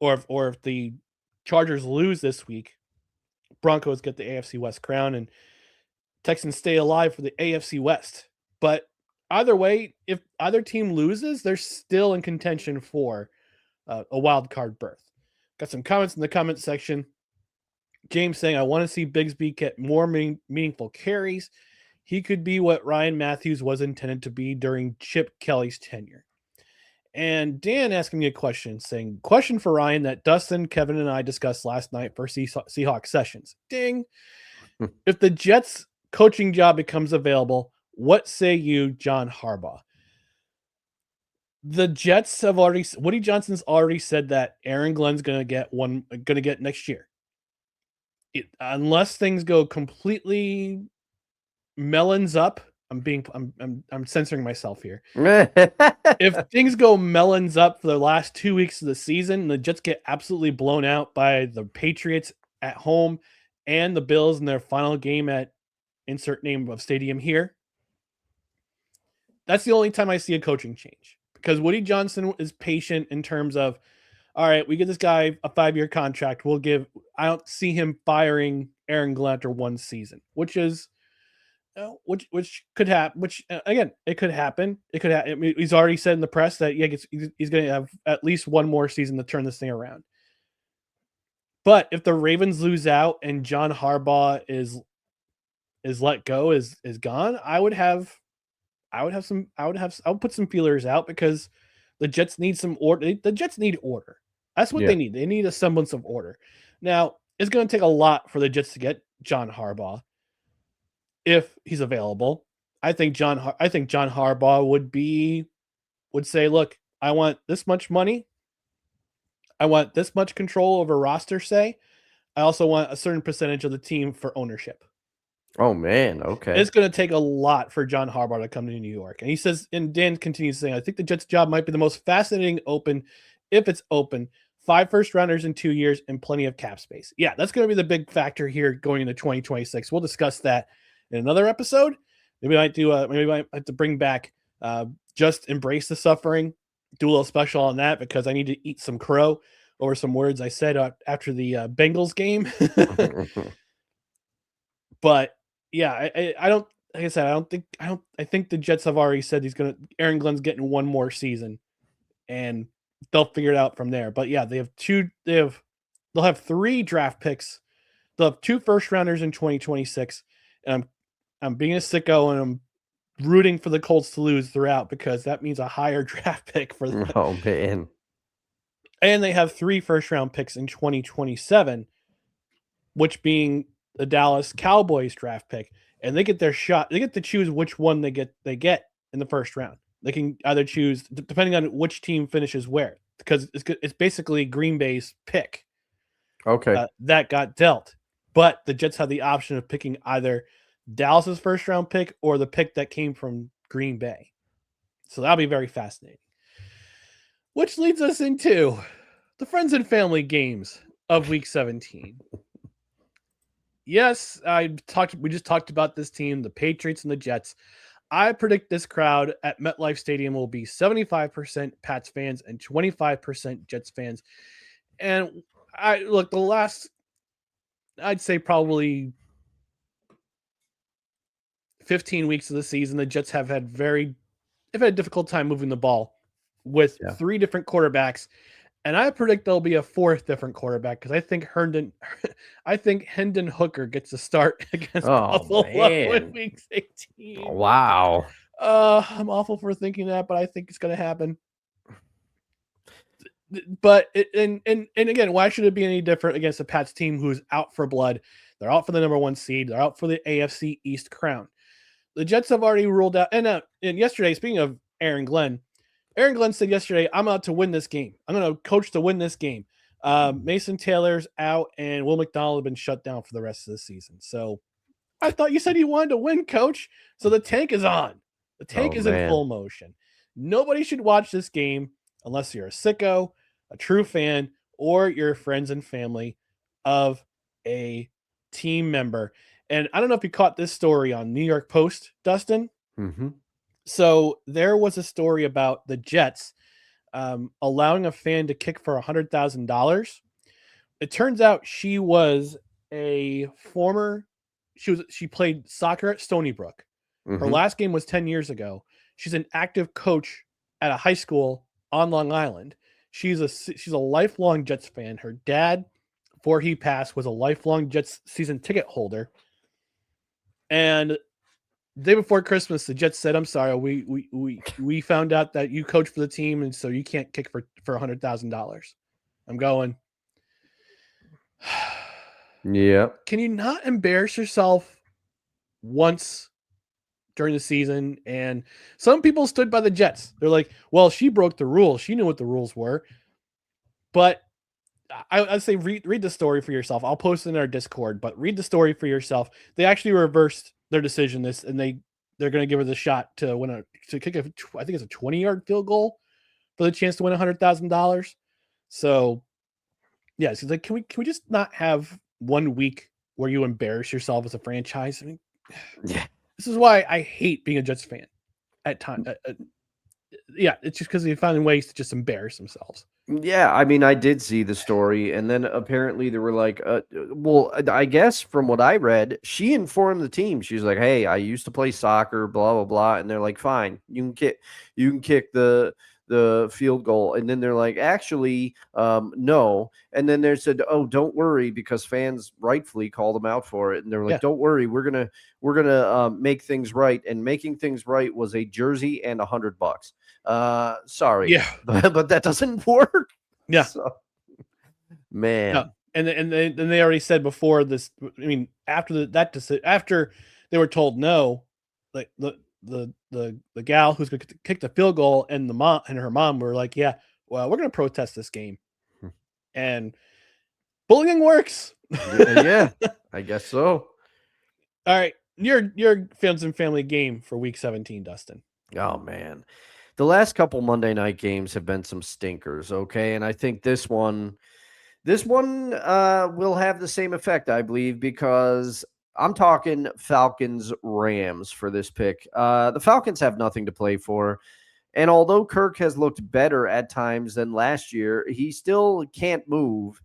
or if the Chargers lose this week, Broncos get the AFC West crown and Texans stay alive for the AFC West. But either way, if either team loses, they're still in contention for a wild card berth. Got some comments in the comment section. James saying, I want to see Bigsby get more meaningful carries. He could be what Ryan Matthews was intended to be during Chip Kelly's tenure. And Dan asking me a question, saying, question for Ryan that Dustin, Kevin, and I discussed last night for Seahawks sessions. Ding. If the Jets coaching job becomes available, what say you, John Harbaugh? The Jets have Woody Johnson's already said that Aaron Glenn's going to get next year. Unless things go completely melons up. I'm censoring myself here. If things go melons up for the last 2 weeks of the season, and the Jets get absolutely blown out by the Patriots at home and the Bills in their final game at insert name of stadium here, that's the only time I see a coaching change. because Woody Johnson is patient in terms of, all right, we get this guy a 5-year contract. I don't see him firing Aaron Glenn after one season, which could happen. Again, it could happen. I mean, he's already said in the press that he's going to have at least one more season to turn this thing around. But if the Ravens lose out and John Harbaugh is let go, is gone, I would put some feelers out because the Jets need some order. The Jets need order. That's what they need. They need a semblance of order. Now, it's going to take a lot for the Jets to get John Harbaugh if he's available. I think John Harbaugh would say, look, I want this much money. I want this much control over roster, say. I also want a certain percentage of the team for ownership. Oh, man. Okay. It's going to take a lot for John Harbaugh to come to New York. And he says, and Dan continues saying, I think the Jets' job might be the most fascinating open, if it's open. 5 first-rounders in 2 years and plenty of cap space. Yeah, that's going to be the big factor here going into 2026. We'll discuss that in another episode. Maybe I might have to bring back Just Embrace the Suffering, do a little special on that because I need to eat some crow over some words I said after the Bengals game. But yeah, I don't, like I said, I think the Jets have already said Aaron Glenn's getting one more season and they'll figure it out from there. But yeah, they'll have 3 draft picks. They'll have 2 first rounders in 2026. And I'm being a sicko and I'm rooting for the Colts to lose throughout because that means a higher draft pick for them. Oh, man. And they have 3 first round picks in 2027, which being the Dallas Cowboys draft pick. And they get their shot. They get to choose which one they get in the first round. They can either choose depending on which team finishes where, because it's basically Green Bay's pick. Okay. That got dealt. But the Jets have the option of picking either Dallas's first round pick or the pick that came from Green Bay. So that'll be very fascinating. Which leads us into the friends and family games of week 17. Yes, we just talked about this team, the Patriots and the Jets. I predict this crowd at MetLife Stadium will be 75% Pats fans and 25% Jets fans. And the last, I'd say probably 15 weeks of the season, the Jets have had a difficult time moving the ball with 3 different quarterbacks. And I predict there'll be a 4th different quarterback because I think Hendon Hooker gets a start against Buffalo in week 16. Wow. I'm awful for thinking that, but I think it's going to happen. But and again, why should it be any different against a Pats team who's out for blood? They're out for the number 1 seed. They're out for the AFC East crown. The Jets have already ruled out. And yesterday, speaking of Aaron Glenn said yesterday, I'm out to win this game. I'm going to coach to win this game. Mason Taylor's out and Will McDonald have been shut down for the rest of the season. So I thought you said you wanted to win, coach. So the tank is on. The tank is in full motion. Nobody should watch this game unless you're a sicko, a true fan, or you're friends and family of a team member. And I don't know if you caught this story on New York Post, Dustin. Mm-hmm. So there was a story about the Jets allowing a fan to kick for $100,000. It turns out she played soccer at Stony Brook. Mm-hmm. Her last game was 10 years ago. She's an active coach at a high school on Long Island. She's a lifelong Jets fan. Her dad, before he passed, was a lifelong Jets season ticket holder. And the day before Christmas, the Jets said, "I'm sorry, we found out that you coach for the team, and so you can't kick for $100,000." I'm going. Yeah. Can you not embarrass yourself once during the season? And some people stood by the Jets. They're like, "Well, she broke the rules. She knew what the rules were." But I'd say read the story for yourself. I'll post it in our Discord, but read the story for yourself. They actually reversed their decision and they're going to give her the shot to kick I think it's a 20-yard field goal for the chance to win $100,000. So yeah, it's like, can we just not have 1 week where you embarrass yourself as a franchise? I mean, yeah, this is why I hate being a Jets fan at times. yeah, it's just because they're finding ways to just embarrass themselves. Yeah, I mean, I did see the story, and then apparently they were like, well, I guess from what I read, she informed the team. She's like, "Hey, I used to play soccer, blah blah blah," and they're like, "Fine, you can kick the field goal," and then they're like, "Actually, no," and then they said, "Oh, don't worry," because fans rightfully called them out for it, and they're like, Yeah. "Don't worry, we're gonna make things right," and making things right was a jersey and $100. Sorry, Yeah. but that doesn't work. Yeah. So, man. No. And they already said before this. I mean, after after they were told no, like the gal who's going to kick the field goal and the mom and her mom were like, "Yeah, well, we're going to protest this game," and bullying works. Yeah, I guess so. All right, your Friends and Family game for Week 17, Dustin. Oh man, the last couple Monday night games have been some stinkers. Okay, and I think this one will have the same effect, I believe, because I'm talking Falcons Rams for this pick. The Falcons have nothing to play for. And although Kirk has looked better at times than last year, he still can't move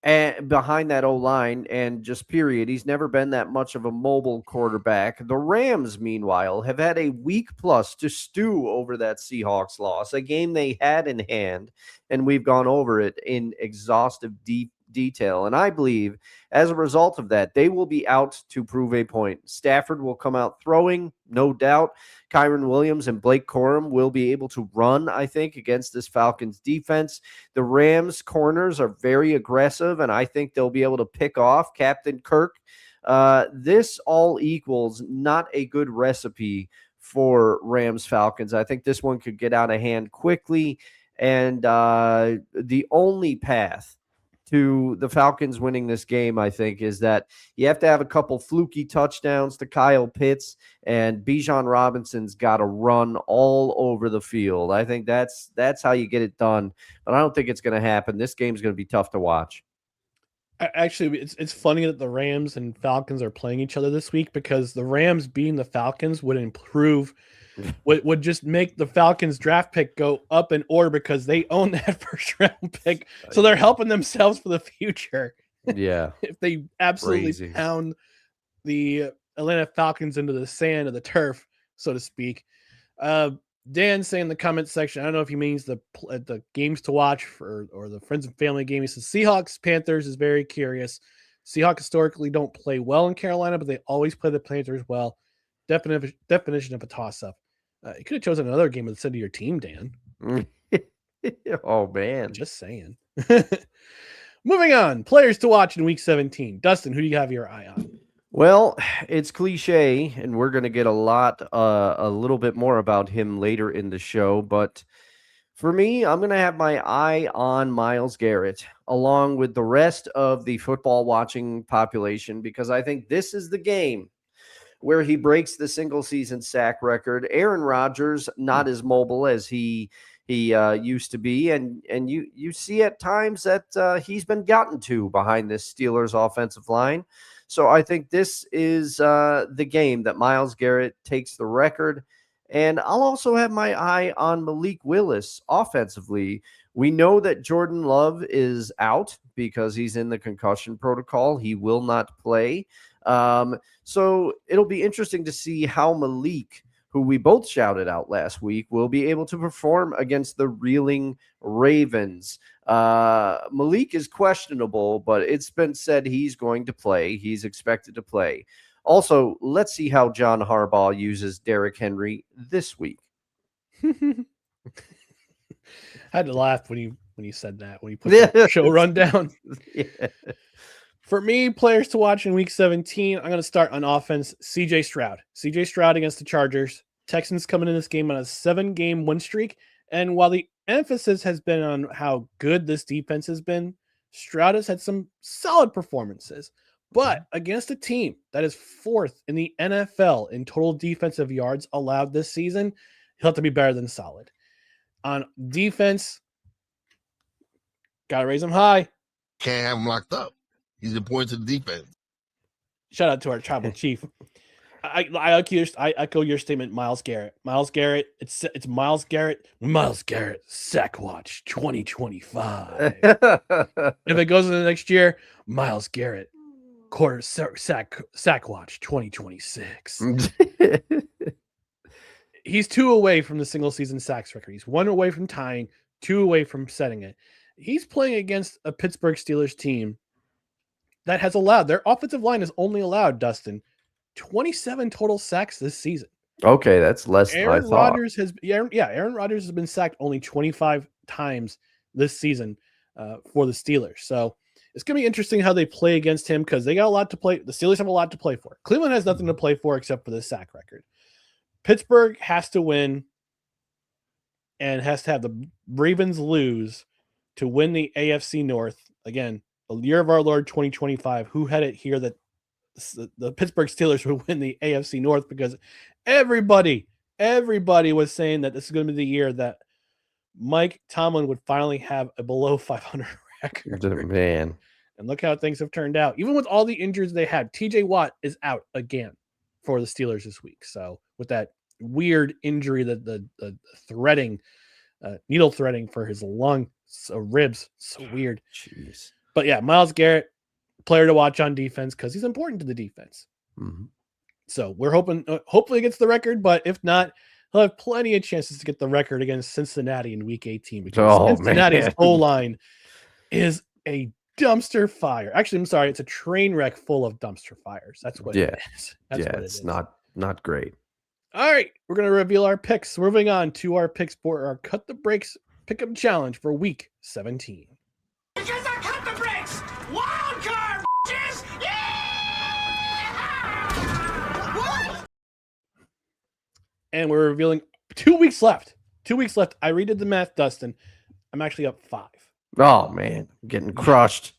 and behind that O line, and just period. He's never been that much of a mobile quarterback. The Rams, meanwhile, have had a week plus to stew over that Seahawks loss, a game they had in hand, and we've gone over it in exhaustive detail. And I believe as a result of that, they will be out to prove a point. Stafford will come out throwing, no doubt. Kyron Williams and Blake Corum will be able to run, I think, against this Falcons defense. The Rams corners are very aggressive, and I think they'll be able to pick off Captain Kirk. This all equals not a good recipe for Rams Falcons. I think this one could get out of hand quickly, and the only path to the Falcons winning this game, I think, is that you have to have a couple fluky touchdowns to Kyle Pitts, and Bijan Robinson's got to run all over the field. I think that's how you get it done, but I don't think it's going to happen. This game's going to be tough to watch. Actually, it's funny that the Rams and Falcons are playing each other this week, because the Rams beating the Falcons would improve, would just make the Falcons draft pick go up in order, because they own that first round pick. So they're helping themselves for the future. Yeah. If they absolutely Crazy. pound the Atlanta Falcons into the sand of the turf, so to speak. Dan saying in the comment section, I don't know if he means the games to watch or the Friends and Family game. He says Seahawks Panthers is very curious. Seahawks historically don't play well in Carolina, but they always play the Panthers well. Definition of a toss-up. You could have chosen another game instead of your team, Dan. Oh, man. Just saying. Moving on. Players to watch in Week 17. Dustin, who do you have your eye on? Well, it's cliche, and we're going to get a little bit more about him later in the show. But for me, I'm going to have my eye on Myles Garrett, along with the rest of the football watching population, because I think this is the game where he breaks the single season sack record. Aaron Rodgers, not as mobile as he used to be, and you see at times that he's been gotten to behind this Steelers offensive line. So I think this is the game that Myles Garrett takes the record. And I'll also have my eye on Malik Willis offensively. We know that Jordan Love is out because he's in the concussion protocol. He will not play. So it'll be interesting to see how Malik, who we both shouted out last week, will be able to perform against the reeling Ravens. Malik is questionable, but it's been said he's going to play. He's expected to play. Also, let's see how John Harbaugh uses Derrick Henry this week. I had to laugh when you said that, when you put that show rundown. Yeah. For me, players to watch in Week 17, I'm going to start on offense. CJ Stroud. CJ Stroud against the Chargers. Texans coming in this game on a 7-game win streak. And while the emphasis has been on how good this defense has been, Stroud has had some solid performances. But against a team that is 4th in the NFL in total defensive yards allowed this season, he'll have to be better than solid. On defense, got to raise him high. Can't have him locked up. He's important to the defense. Shout out to our tribal chief. I echo your statement, Myles Garrett. Myles Garrett. It's Myles Garrett. Myles Garrett Sack Watch 2025. If it goes into the next year, Myles Garrett quarter sack watch 2026. He's 2 away from the single season sacks record. He's 1 away from tying, 2 away from setting it. He's playing against a Pittsburgh Steelers team that has allowed, their offensive line has only allowed, Dustin, 27 total sacks this season. Okay, that's less than I thought. Aaron Rodgers has been sacked only 25 times this season for the Steelers. So it's going to be interesting how they play against him because they got a lot to play. The Steelers have a lot to play for. Cleveland has nothing to play for except for the sack record. Pittsburgh has to win and has to have the Ravens lose to win the AFC North. Again, the year of our Lord 2025. Who had it here that the Pittsburgh Steelers would win the AFC North? Because everybody was saying that this is going to be the year that Mike Tomlin would finally have a below 500 record. Man. And look how things have turned out. Even with all the injuries they had, TJ Watt is out again for the Steelers this week. So with that weird injury, the threading, needle threading for his lung, ribs, so weird. Jeez. But yeah, Myles Garrett, player to watch on defense because he's important to the defense. Mm-hmm. So we're hoping, hopefully he gets the record, but if not, he'll have plenty of chances to get the record against Cincinnati in Week 18 because Cincinnati's O-line is a dumpster fire. Actually, I'm sorry, it's a train wreck full of dumpster fires. That's what it is. That's what it's not great. All right, we're going to reveal our picks. Moving on to our picks for our Cut the Breaks Pick'em Challenge for Week 17. Because I cut the breaks! Wild card, bitches! Yeah! What? And we're revealing 2 weeks left. 2 weeks left. I redid the math, Dustin. I'm actually up 5. Oh man, I'm getting crushed.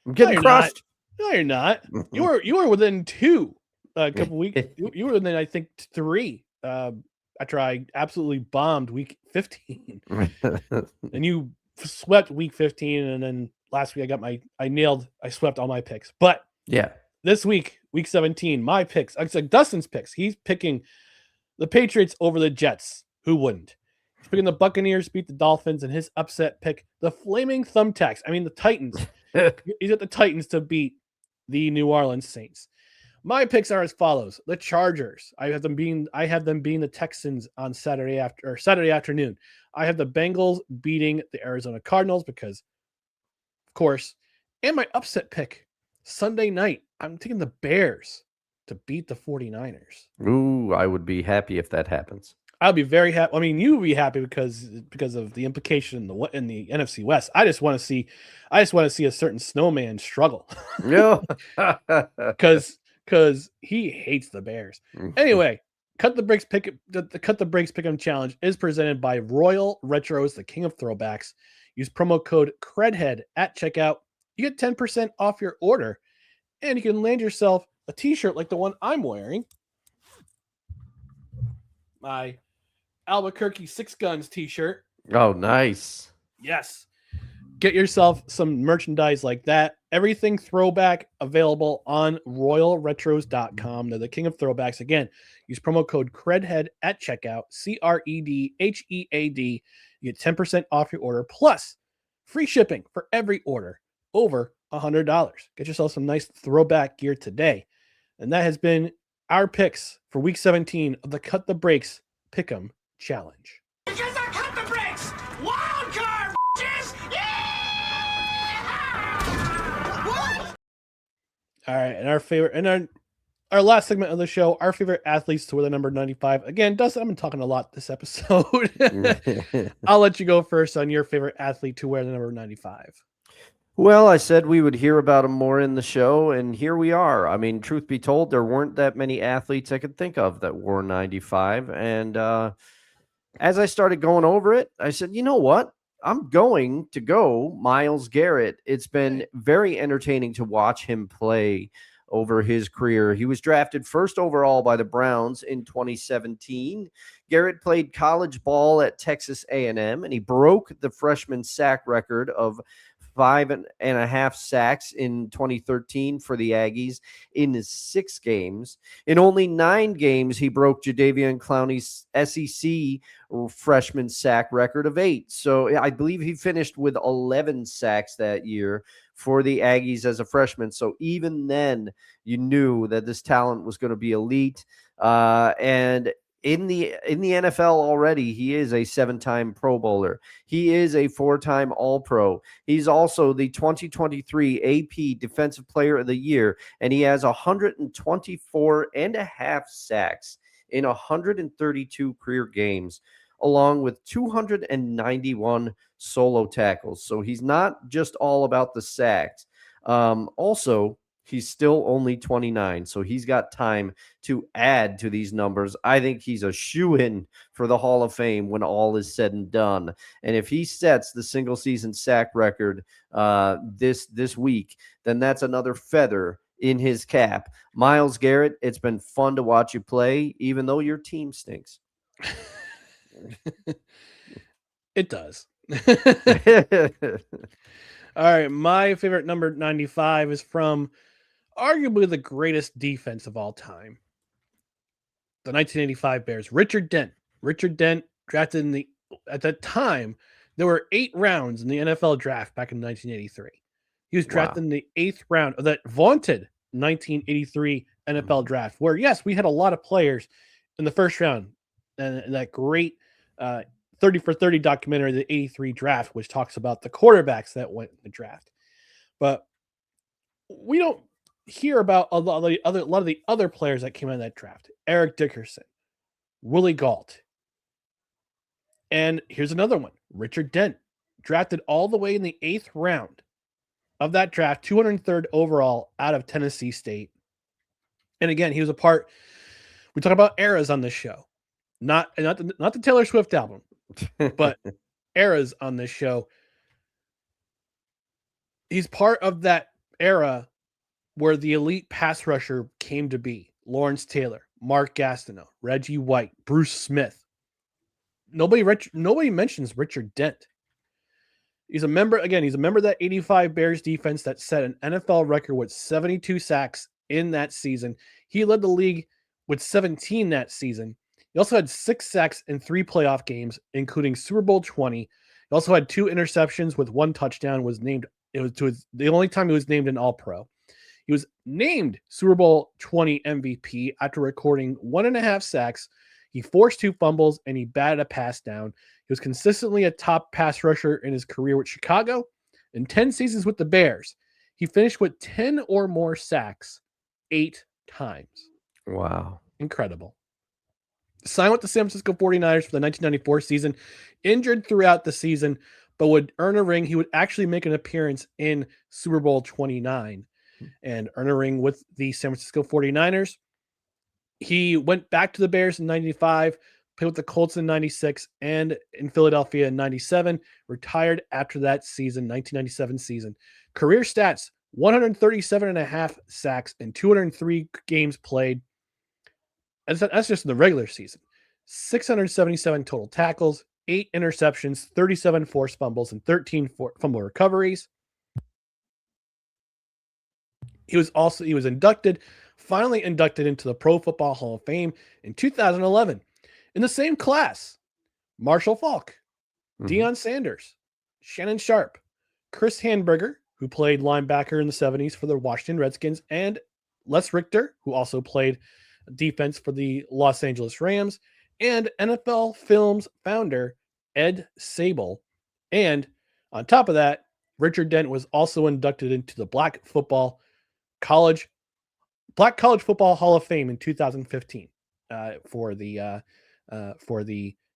I'm getting crushed. No, you're not. You were within 2 a couple weeks. You were within, I think, 3. After I absolutely bombed Week 15, and you swept Week 15, and then last week I swept all my picks. But yeah, this week, Week 17, my picks. It's like Dustin's picks. He's picking the Patriots over the Jets. Who wouldn't? He's picking the Buccaneers beat the Dolphins, and his upset pick, the Flaming Thumbtacks. I mean, the Titans. He's at the Titans to beat the New Orleans Saints. My picks are as follows: the Chargers. I have them being the Texans on Saturday afternoon. I have the Bengals beating the Arizona Cardinals because, of course, and my upset pick Sunday night. I'm taking the Bears to beat the 49ers. Ooh, I would be happy if that happens. I'll be very happy. I mean, you would be happy because of the implication in the NFC West. I just want to see a certain snowman struggle. Yeah, because he hates the Bears. Anyway, Cut the Breaks Pick'em Challenge is presented by Royal Retros, the king of throwbacks. Use promo code CREDHEAD at checkout. You get 10% off your order, and you can land yourself a T-shirt like the one I'm wearing. My Albuquerque Six Guns T-shirt. Oh, nice. Yes. Get yourself some merchandise like that. Everything throwback available on royalretros.com. They're the king of throwbacks. Again, use promo code CREDHEAD at checkout. CREDHEAD. You get 10% off your order plus free shipping for every order over $100. Get yourself some nice throwback gear today. And that has been our picks for Week 17 of the Cut the Breaks Pick'em Challenge. Because I cut the breaks! Wild card, bitches! Yeah! What? All right, and our last segment of the show, our favorite athletes to wear the number 95. Again, Dustin, I've been talking a lot this episode. I'll let you go first on your favorite athlete to wear the number 95. Well, I said we would hear about him more in the show, and here we are. I mean, truth be told, there weren't that many athletes I could think of that wore 95. And as I started going over it, I said, you know what? I'm going to go Myles Garrett. It's been very entertaining to watch him play over his career. He was drafted first overall by the Browns in 2017. Garrett played college ball at Texas A&M, and he broke the freshman sack record of 5.5 sacks in 2013 for the Aggies in 6 games. In only 9 games, he broke Jadeveon Clowney's SEC freshman sack record of 8. So I believe he finished with 11 sacks that year for the Aggies as a freshman. So even then, you knew that this talent was going to be elite. And in the NFL already, he is a 7-time Pro Bowler. He is a 4-time All-Pro. He's also the 2023 AP Defensive Player of the Year, and he has 124.5 sacks in 132 career games, along with 291 solo tackles. So he's not just all about the sacks. Also, he's still only 29, so he's got time to add to these numbers. I think he's a shoo-in for the Hall of Fame when all is said and done. And if he sets the single-season sack record this week, then that's another feather in his cap. Myles Garrett, it's been fun to watch you play, even though your team stinks. It does. All right, my favorite number 95 is from arguably the greatest defense of all time, the 1985 Bears. Richard Dent. Richard Dent drafted at that time, there were 8 rounds in the NFL draft back in 1983. He was drafted in the 8th round of that vaunted 1983 NFL draft, where, yes, we had a lot of players in the first round, and that great 30 for 30 documentary, the 83 draft, which talks about the quarterbacks that went in the draft. But we don't hear about a lot of the other players that came out of that draft. Eric Dickerson, Willie Gault. And here's another one. Richard Dent, drafted all the way in the 8th round of that draft, 203rd overall out of Tennessee State. And again, he was a part, we talk about eras on this show. Not the Taylor Swift album, but eras on this show. He's part of that era where the elite pass rusher came to be. Lawrence Taylor, Mark Gastineau, Reggie White, Bruce Smith. Nobody mentions Richard Dent. He's a member of that 85 Bears defense that set an NFL record with 72 sacks in that season. He led the league with 17 that season. He also had 6 sacks in 3 playoff games, including Super Bowl 20. He also had 2 interceptions with 1 touchdown. The only time he was named an All-Pro. He was named Super Bowl 20 MVP after recording 1.5 sacks. He forced 2 fumbles, and he batted a pass down. He was consistently a top pass rusher in his career with Chicago. In 10 seasons with the Bears, he finished with 10 or more sacks 8 times. Wow. Incredible. Signed with the San Francisco 49ers for the 1994 season, injured throughout the season, but would earn a ring. He would actually make an appearance in Super Bowl 29 and earn a ring with the San Francisco 49ers. He went back to the Bears in 95, played with the Colts in 96, and in Philadelphia in 97, retired after that season, 1997 season. Career stats, 137.5 sacks in 203 games played. That's just in the regular season. 677 total tackles, 8 interceptions, 37 forced fumbles, and 13 fumble recoveries. He was finally inducted into the Pro Football Hall of Fame in 2011. In the same class, Marshall Faulk, Deion Sanders, Shannon Sharp, Chris Handberger, who played linebacker in the 70s for the Washington Redskins, and Les Richter, who also played defense for the Los Angeles Rams, and NFL Films founder Ed Sable. And on top of that, Richard Dent was also inducted into the Black College Football Hall of Fame in 2015 for the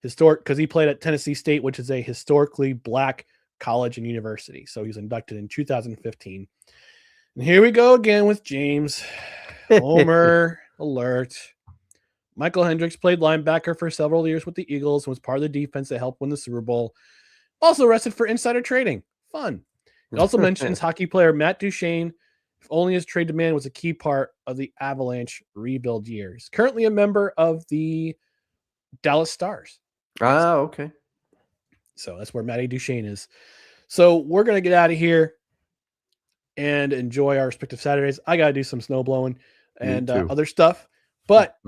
historic, because he played at Tennessee State, which is a historically Black college and university. So he was inducted in 2015. And here we go again with James. Homer alert. Michael Hendricks played linebacker for several years with the Eagles and was part of the defense that helped win the Super Bowl. Also arrested for insider trading. Fun. It also mentions hockey player Matt Duchene. If only his trade demand was a key part of the Avalanche rebuild years. Currently a member of the Dallas Stars. Ah, okay. So that's where Matty Duchene is. So we're going to get out of here. and enjoy our respective Saturdays. I got to do some snow blowing and too. other stuff, but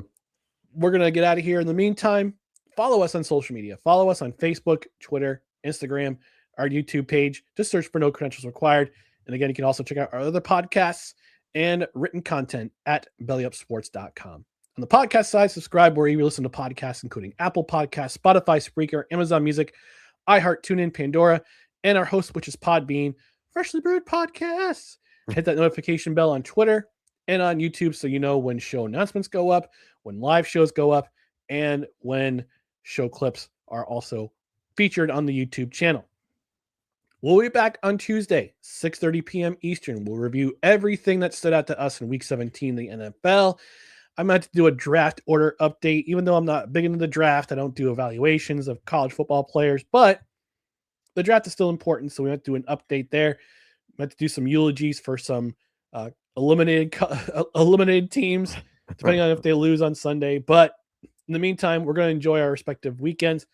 we're going to get out of here. In the meantime, follow us on social media. Follow us on Facebook, Twitter, Instagram, our YouTube page. Just search for No Credentials Required. And again, you can also check out our other podcasts and written content at bellyupsports.com. On the podcast side, subscribe where you listen to podcasts, including Apple Podcasts, Spotify, Spreaker, Amazon Music, iHeart, TuneIn, Pandora, and our host, which is Podbean, Freshly Brewed Podcasts. Hit that notification bell on Twitter and on YouTube so you know when show announcements go up, when live shows go up, and when show clips are also featured on the YouTube channel. We'll be back on Tuesday, 6:30 p.m. Eastern. We'll review everything that stood out to us in Week 17 of the NFL. I might have to do a draft order update. Even though I'm not big into the draft, I don't do evaluations of college football players, but the draft is still important, so we have to do an update there. We have to do some eulogies for some eliminated teams, depending on if they lose on Sunday. But in the meantime, we're going to enjoy our respective weekends.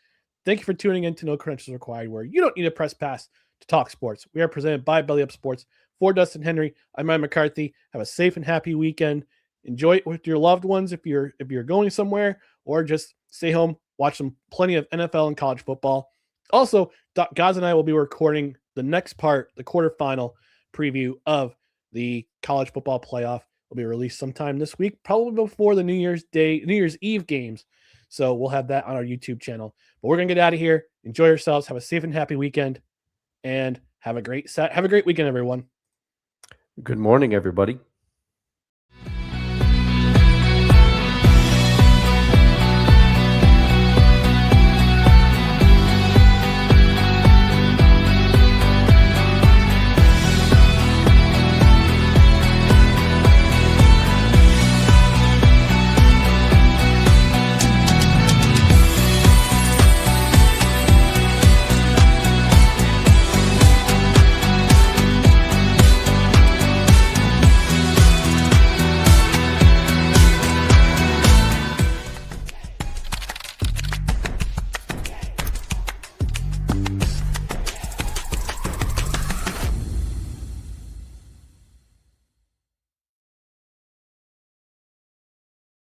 Thank you for tuning in to No Credentials Required, where you don't need a press pass to talk sports. We are presented by Belly Up Sports. For Dustin Henry, I'm Ryan McCarthy. Have a safe and happy weekend. Enjoy it with your loved ones if you're going somewhere, or just stay home, watch plenty of NFL and college football. Also, Gaz and I will be recording the next part, the quarterfinal preview of the college football playoff. Will be released sometime this week, probably before the New Year's Eve games. So we'll have that on our YouTube channel. But we're gonna get out of here. Enjoy yourselves. Have a safe and happy weekend, and have a great weekend, everyone. Good morning, everybody.